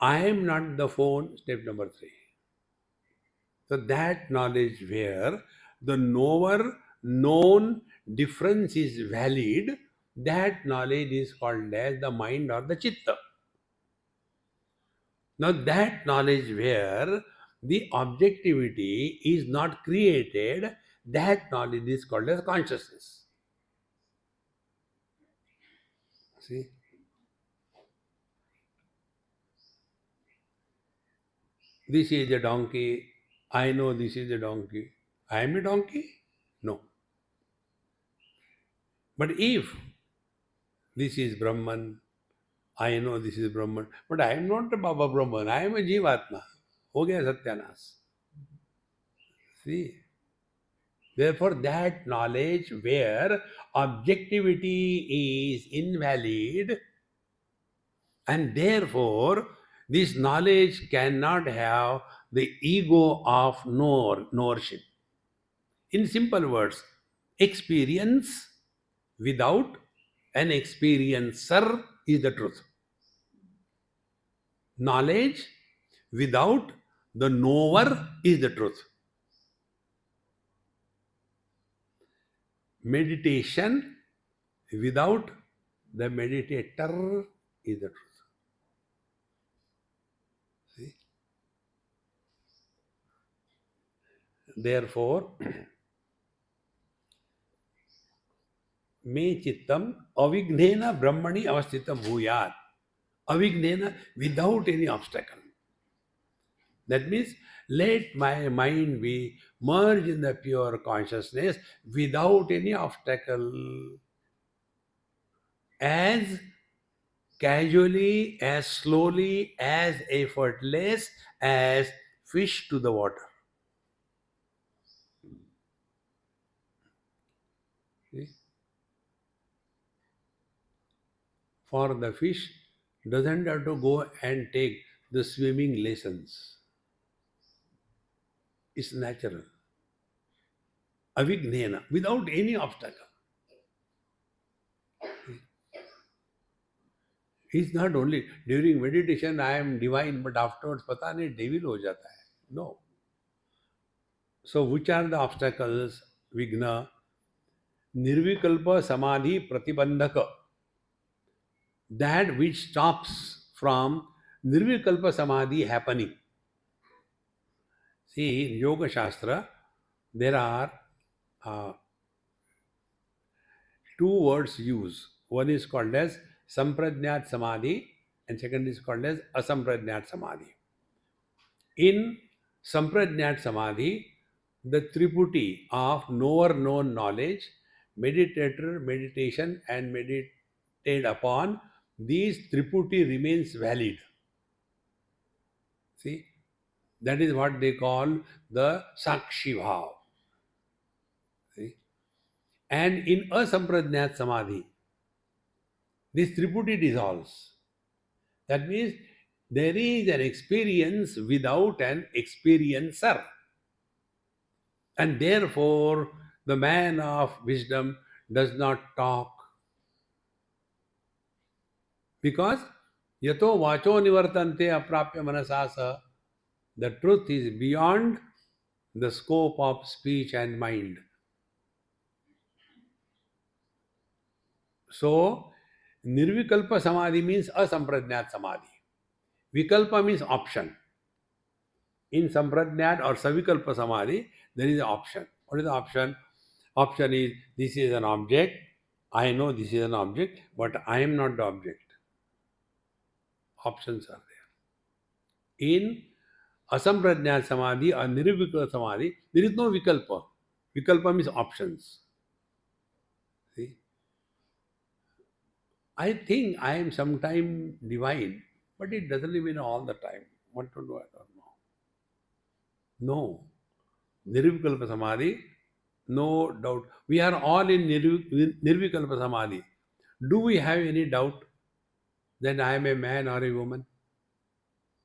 I am not the phone, step number 3. So that knowledge where the knower known difference is valid, that knowledge is called as the mind or the chitta. Now that knowledge where the objectivity is not created, that knowledge is called as consciousness. See? This is a donkey. I know this is a donkey. I am a donkey? No. But if this is Brahman, I know this is Brahman, but I am not a Baba Brahman, I am a Jivatma. Ho gaya Satyanas. See? Therefore, that knowledge where objectivity is invalid, and therefore this knowledge cannot have the ego of knowership. In simple words, experience without an experiencer is the truth. Knowledge without the knower is the truth. Meditation without the meditator is the truth. See? Therefore, me chittam avignena brahmani avasthitam bhuyat. Avignena, without any obstacle. That means, let my mind be merged in the pure consciousness without any obstacle. As casually, as slowly, as effortless as fish to the water. See? For the fish doesn't have to go and take the swimming lessons. It's natural. Avignena, without any obstacle. It's not only during meditation I am divine, but afterwards पता नहीं devil हो जाता है. No. So which are the obstacles? Vigna, Nirvikalpa Samadhi Pratibandhaka. That which stops from Nirvikalpa Samadhi happening. See, in Yoga Shastra, there are uh, two words used. One is called as Samprajnat Samadhi and second is called as Asamprajnat Samadhi. In Samprajnat Samadhi, the triputi of knower known knowledge, meditator, meditation, and meditate upon, these triputi remains valid. See, that is what they call the Sakshi Bhav. See? And in Asamprajnat Samadhi, this triputi dissolves. That means there is an experience without an experiencer. And therefore, the man of wisdom does not talk. Because yato vacho nivartante aprapya manasasa, the truth is beyond the scope of speech and mind. So, nirvikalpa samadhi means asamprajnat samadhi. Vikalpa means option. In samprajnat or savikalpa samadhi, there is an option. What is the option? Option is this is an object. I know this is an object, but I am not the object. Options are there. In asamprajnat samadhi or nirvikalpa samadhi, there is no vikalpa. Vikalpa means options. See? I think I am sometime divine, but it doesn't mean all the time. What to do, I don't know. No. Nirvikalpa samadhi, no doubt. We are all in nirvikalpa samadhi. Do we have any doubt that I am a man or a woman?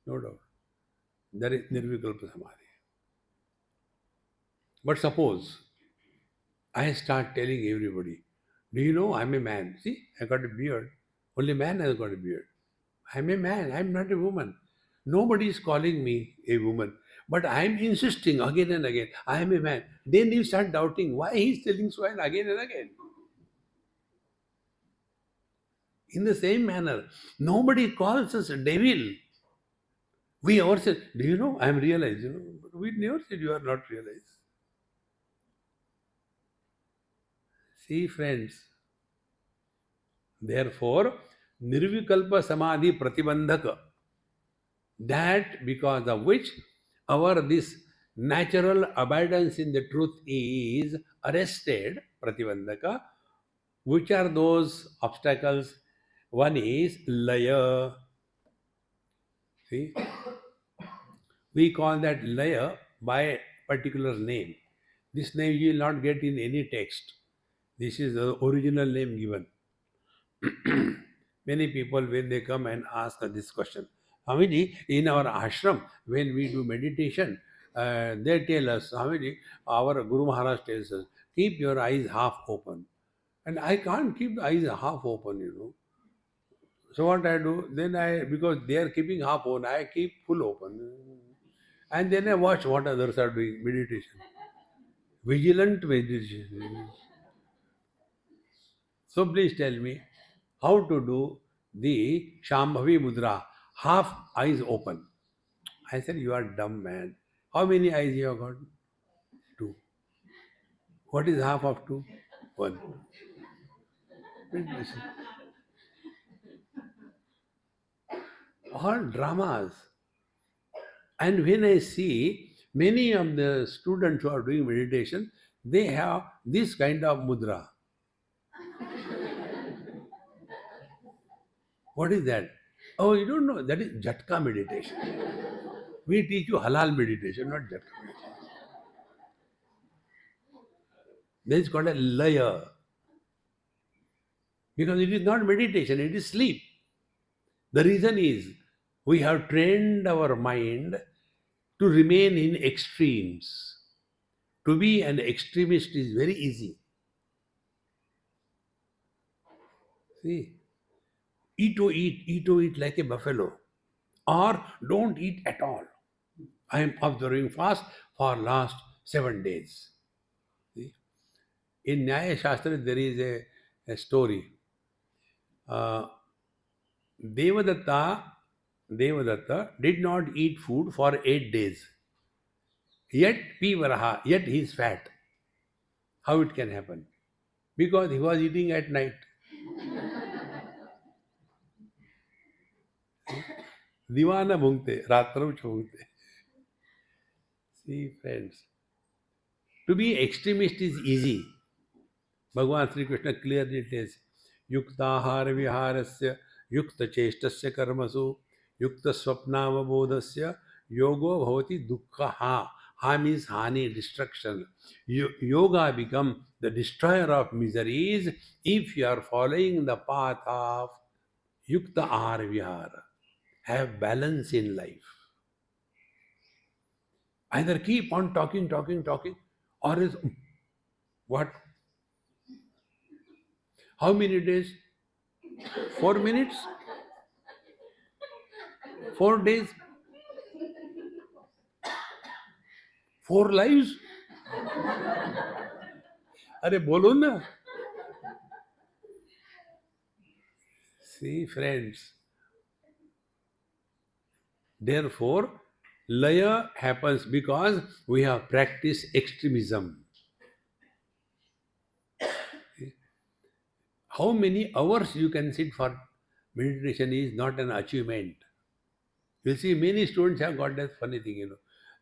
No doubt. That is nirvikalpa samadhi. But suppose I start telling everybody, do you know I'm a man? See, I got a beard. Only man has got a beard. I'm a man, I'm not a woman. Nobody is calling me a woman. But I'm insisting again and again, I am a man. Then you start doubting why he's telling so and again and again. In the same manner, nobody calls us a devil. We ourselves, do you know, I'm realized, but we never said you are not realized. See, friends, therefore, nirvikalpa samadhi pratibandhaka, that because of which our this natural abidance in the truth is arrested, pratibandhaka. Which are those obstacles? One is laya. See, we call that laya by a particular name. This name you will not get in any text. This is the original name given. Many people, when they come and ask this question, Swamiji, in our ashram, when we do meditation, they tell us, Swamiji, our Guru Maharaj tells us, keep your eyes half open. And I can't keep the eyes half open. So what I do, then because they are keeping half open, I keep full open. And then I watch what others are doing, meditation. Vigilant meditation. So please tell me how to do the Shambhavi Mudra, half eyes open. I said, you are dumb man. How many eyes you have got? Two. What is half of two? One. All dramas. And when I see many of the students who are doing meditation, they have this kind of mudra. What is that? Oh, you don't know? That is Jatka meditation. We teach you halal meditation, not Jatka meditation. Then it's called a laya. Because it is not meditation, it is sleep. The reason is we have trained our mind to remain in extremes. To be an extremist is very easy. See, eat like a buffalo, or don't eat at all. I am observing fast for last 7 days. See? In Nyaya Shastra, there is a story. Uh, Devadatta, Devadatta did not eat food for 8 days. Yet Pivaraha, yet he is fat. How it can happen? Because he was eating at night. Divana bhungte, ratrav ch bhungte. See, friends, to be extremist is easy. Bhagavan Sri Krishna clearly tells, Yuktahara viharasya, yukta chestasya karmasu, yukta swapnavabodhasya, yogo bhavati dukkha ha. Ha means hani, destruction. Yoga become the destroyer of miseries if you are following the path of yukta ahara vihara. Have balance in life. Either keep on talking, or is what? How many days? 4 minutes? 4 days? 4 lives? अरे बोलो ना. See, friends, therefore, laya happens because we have practiced extremism. How many hours you can sit for meditation is not an achievement. You see, many students have got that funny thing.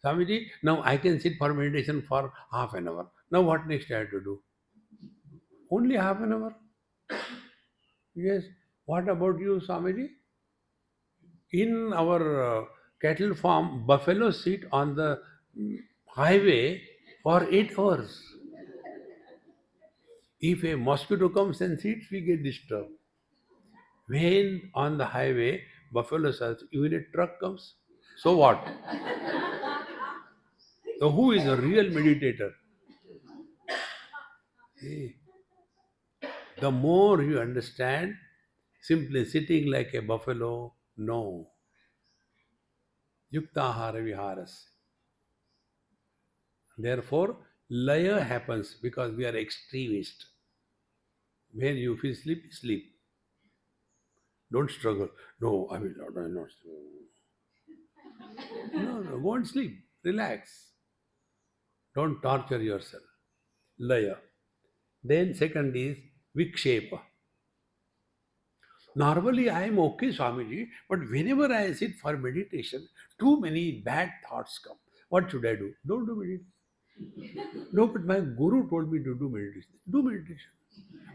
Swamiji, now I can sit for meditation for half an hour. Now what next I have to do? Only half an hour? Yes. What about you, Swamiji? In our cattle farm, buffalo sit on the highway for 8 hours. If a mosquito comes and sits, we get disturbed. When on the highway, buffalo says, even a truck comes, so what? So who is a real meditator? See, the more you understand, simply sitting like a buffalo, no. Yuktahara viharas. Therefore, laya happens because we are extremist. When you feel sleepy, sleep. Don't struggle. No, I will not. No, go and sleep. Relax. Don't torture yourself. Laya. Then second is vikshepa. Normally I am okay, Swamiji, but whenever I sit for meditation, too many bad thoughts come. What should I do? Don't do meditation. No, but my guru told me to do meditation. Do meditation.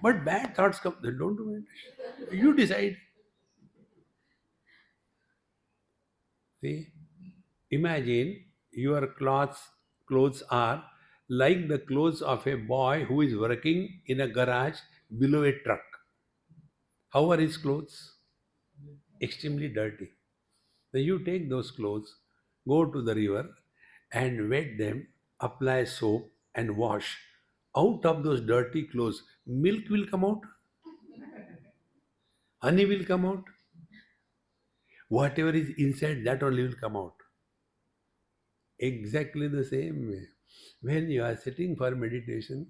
But bad thoughts come, then don't do meditation. You decide. See? Imagine your clothes are like the clothes of a boy who is working in a garage below a truck. How are his clothes? Extremely dirty. Then you take those clothes, go to the river and wet them, apply soap and wash. Out of those dirty clothes, milk will come out, honey will come out, whatever is inside, that only will come out. Exactly the same way. When you are sitting for meditation,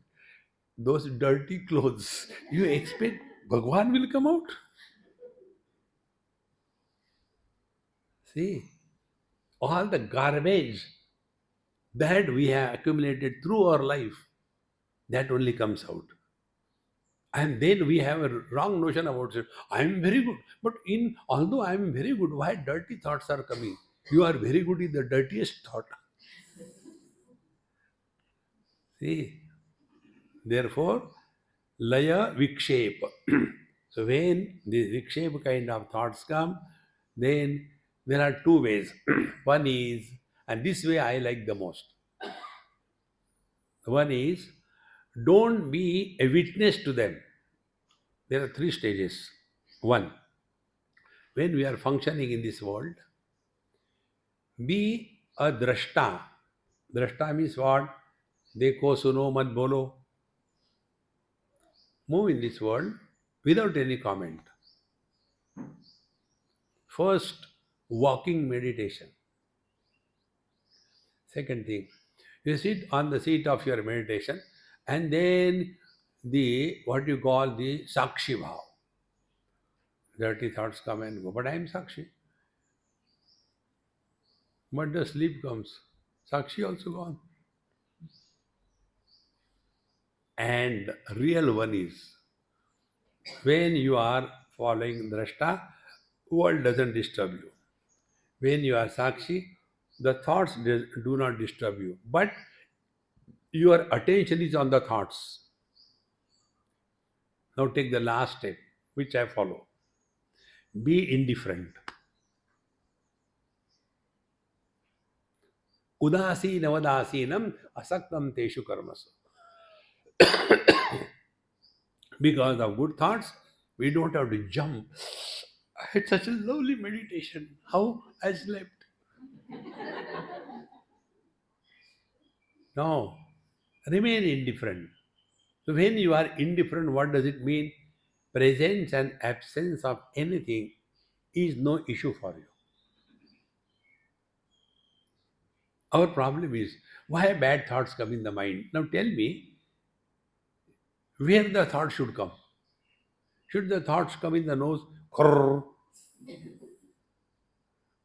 those dirty clothes, you expect Bhagwan will come out? See, all the garbage that we have accumulated through our life, that only comes out. And then we have a wrong notion about it. I am very good. But in although I am very good, why dirty thoughts are coming? You are very good in the dirtiest thought. See, therefore, laya vikshepa. So when these vikshepa kind of thoughts come, then there are two ways. One is, and this way I like the most. One is, don't be a witness to them. There are three stages. One, when we are functioning in this world, be a drashta. Drashta means what? Dekho, suno, mat bolo. Move in this world without any comment. First, walking meditation. Second thing, you sit on the seat of your meditation and then the what you call the Sakshi Bhav. Dirty thoughts come and go, but I am Sakshi. But the sleep comes. Sakshi also gone. And real one is when you are following Drashta, world doesn't disturb you. When you are Sakshi, the thoughts do not disturb you. But your attention is on the thoughts. Now take the last step, which I follow. Be indifferent. Udasinavadasinam asaktam teshu karmasu. Because of good thoughts, we don't have to jump. I had such a lovely meditation. How I slept. No, remain indifferent. So when you are indifferent, what does it mean? Presence and absence of anything is no issue for you. Our problem is why bad thoughts come in the mind. Now tell me where the thought should come. Should the thoughts come in the nose? Krrr.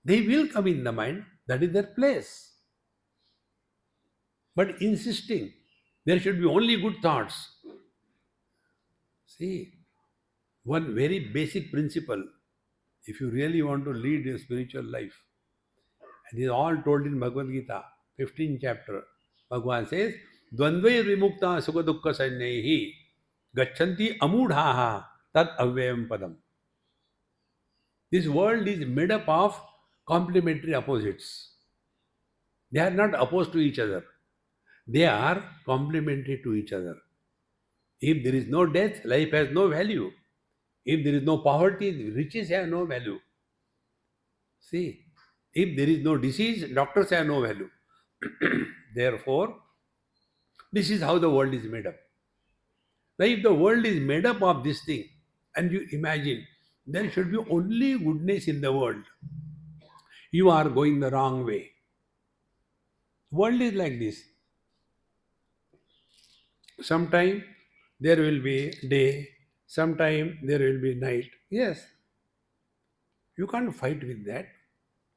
They will come in the mind. That is their place. But insisting there should be only good thoughts. See, one very basic principle, if you really want to lead a spiritual life, and it is all told in Bhagavad Gita, 15th chapter. Bhagavan says, Dvandvai vimukta sukha dukkha sanyaihi gacchanti amudhaha tat avyayam padam. This world is made up of complementary opposites. They are not opposed to each other. They are complementary to each other. If there is no death, life has no value. If there is no poverty, riches have no value. See, if there is no disease, doctors have no value. Therefore, this is how the world is made up. Now, if the world is made up of this thing, and you imagine there should be only goodness in the world, you are going the wrong way. World is like this. Sometime there will be day, sometime there will be night. Yes, you can't fight with that.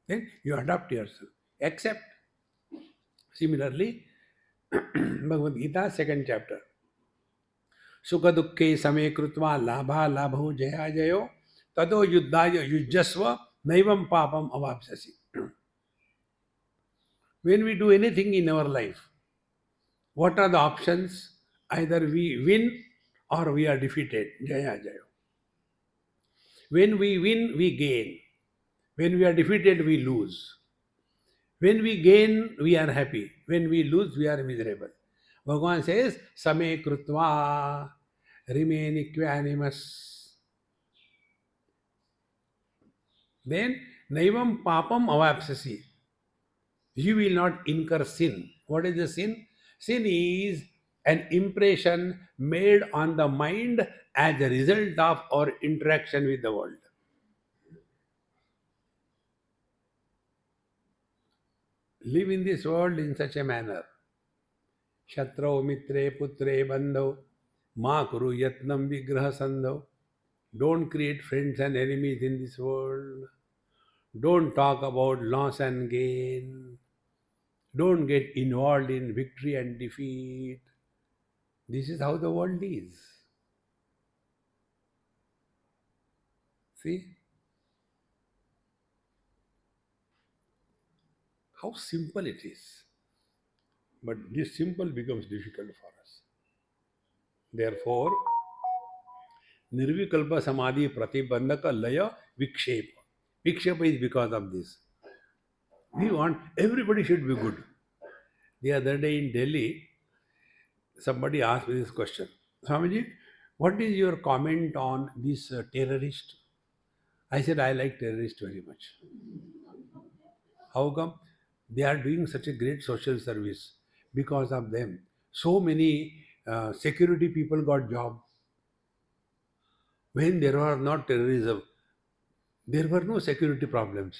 Then you adapt yourself. Accept. Similarly, Bhagavad Gita, second chapter. Sukha dukkhe same krutva labha labho jaya jayo tado yuddhaya yujjasva naivam papam avapsasi. When we do anything in our life, what are the options? Either we win or we are defeated. Jaya jayo. When we win, we gain. When we are defeated, we lose. When we gain, we are happy. When we lose, we are miserable. Bhagavan says, Same krutva, remain equanimous. Then, naivam papam avapsasi. You will not incur sin. What is the sin? Sin is an impression made on the mind as a result of our interaction with the world. Live in this world in such a manner. Shatrau mitre putre bandhav ma kuru yatnam vigraha sandhav. Don't create friends and enemies in this world. Don't talk about loss and gain. Don't get involved in victory and defeat. This is how the world is. See? How simple it is. But this simple becomes difficult for us. Therefore, Nirvikalpa Samadhi Pratibandhaka Laya Vikshepa. Vikshepa is because of this. We want everybody should be good. The other day in Delhi, somebody asked me this question. Swamiji, What is your comment on this terrorist? I said, I like terrorists very much. How come? They are doing such a great social service. Because of them, so many security people got job. When there was not terrorism, there were no security problems.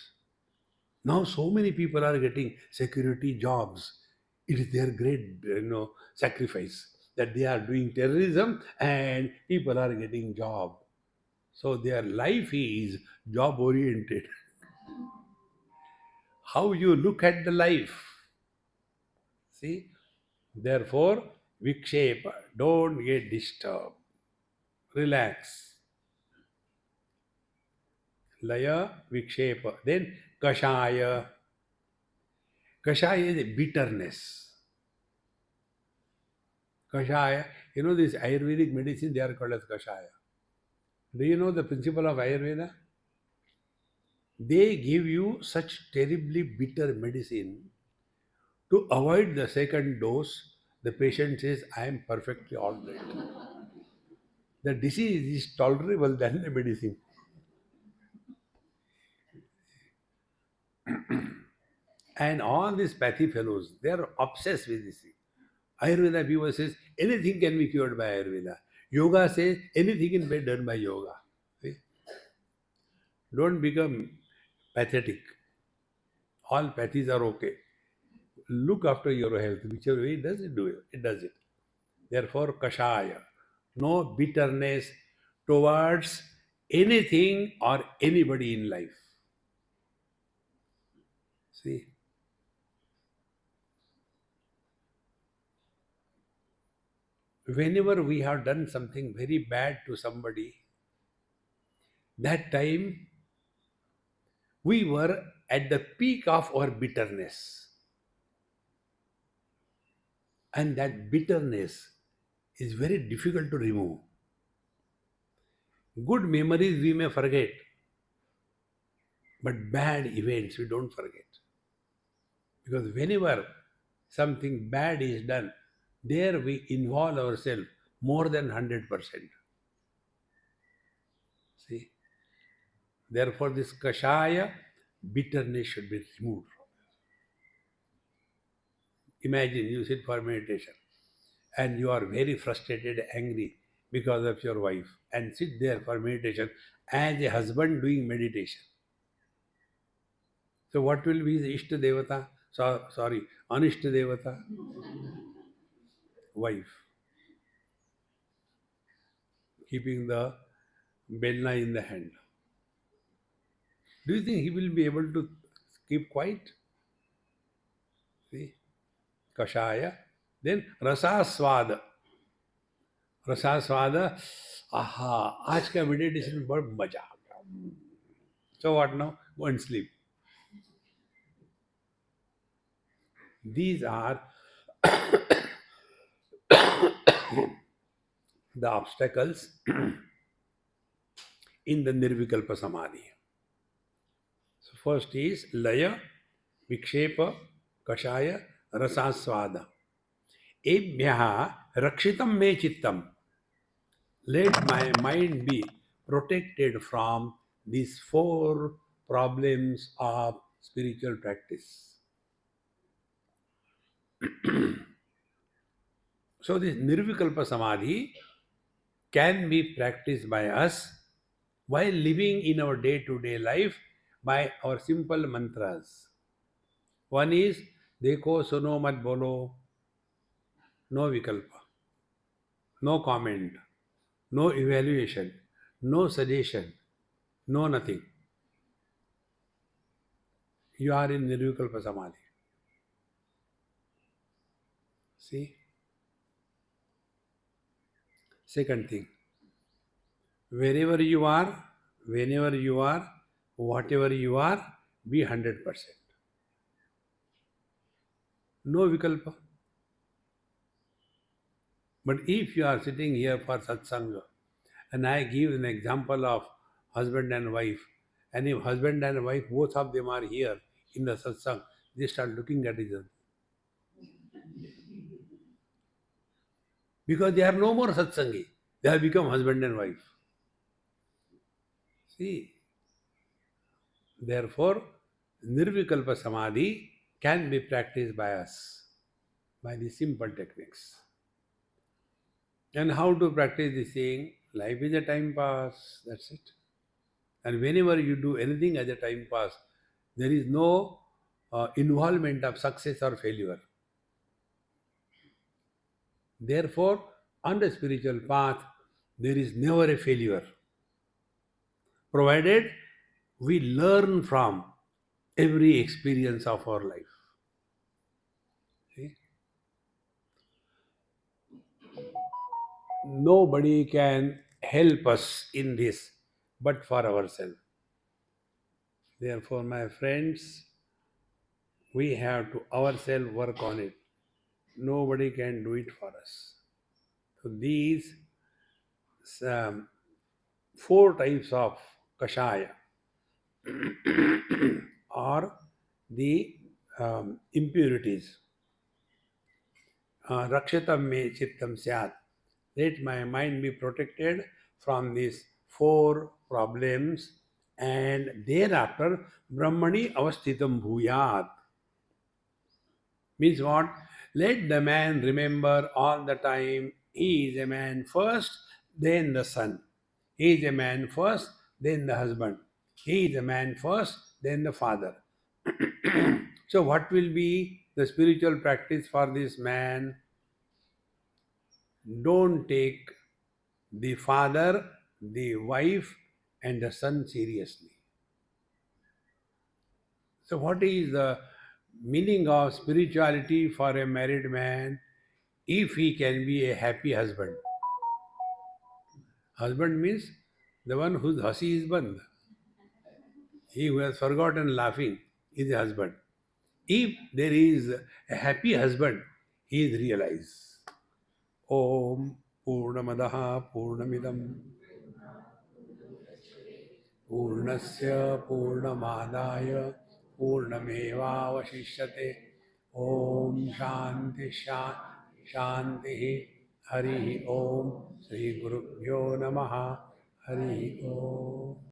Now so many people are getting security jobs. It is their great, sacrifice that they are doing terrorism and people are getting job. So their life is job oriented. How you look at the life. See? Therefore, vikshepa, don't get disturbed. Relax. Laya, vikshepa. Then kashaya. Kashaya is a bitterness. Kashaya, this Ayurvedic medicine, they are called as kashaya. Do you know the principle of Ayurveda? They give you such terribly bitter medicine to avoid the second dose. The patient says, I am perfectly all right. The disease is tolerable than the medicine. And all these pathy fellows, they are obsessed with this thing. Ayurveda people says anything can be cured by Ayurveda. Yoga says anything can be done by yoga. See? Don't become pathetic. All pathies are okay. Look after your health. Whichever way it does it, do it. It does it. Therefore, kashaya. No bitterness towards anything or anybody in life. See? Whenever we have done something very bad to somebody, that time we were at the peak of our bitterness. And that bitterness is very difficult to remove. Good memories we may forget, but bad events we don't forget. Because whenever something bad is done, there we involve ourselves more than 100%. See? Therefore, this kashaya, bitterness should be removed. Imagine you sit for meditation and you are very frustrated, angry because of your wife, and sit there for meditation as a husband doing meditation. So, what will be the Ishta Devata? Sorry, Anishta Devata? Wife. Keeping the belna in the hand. Do you think he will be able to keep quiet? See? Kashaya. Then Rasaswada. Rasaswada. Aha, आज का meditation में बहुत मजा आ गया. So what now? Go and sleep. These are the obstacles in the Nirvikalpa Samadhi. So first is Laya, Vikshepa, Kashaya, Rasaswada. Ebhyaha Rakshitam me chittam. Let my mind be protected from these four problems of spiritual practice. So this Nirvikalpa Samadhi can be practiced by us while living in our day-to-day life by our simple mantras. One is Dekho suno mat bolo, no vikalpa, no comment, no evaluation, no suggestion, no nothing. You are in Nirvikalpa Samadhi. See? Second thing, wherever you are, whenever you are, whatever you are, be 100%. No vikalpa. But if you are sitting here for satsanga, and I give an example of husband and wife, and if husband and wife, both of them are here in the satsang, they start looking at each other. Because they are no more satsangi. They have become husband and wife. See, therefore, Nirvikalpa Samadhi can be practiced by us by the simple techniques. And how to practice this thing? Life is a time pass, that's it. And whenever you do anything as a time pass, there is no involvement of success or failure. Therefore, on the spiritual path, there is never a failure, provided we learn from every experience of our life. See? Nobody can help us in this but for ourselves. Therefore, my friends, we have to ourselves work on it. Nobody can do it for us. So these um, four types of kashaya are the impurities. Rakshatam me chittam syat. Let my mind be protected from these four problems, and thereafter Brahmani avasthitam bhuyat. Means what? Let the man remember all the time he is a man first, then the son. He is a man first, then the husband. He is a man first, then the father. So, what will be the spiritual practice for this man? Don't take the father, the wife, and the son seriously. So, what is the meaning of spirituality for a married man if he can be a happy husband? Husband means the one whose hasi is band. He who has forgotten laughing is a husband. If there is a happy husband, he is realized. Om Purnamadaha Purnamidam Purnasya Purnamadaya Purnamevavashishyate. Om Shanti Shanti Hari Om Sri Gurubhyo Namaha Hari Om.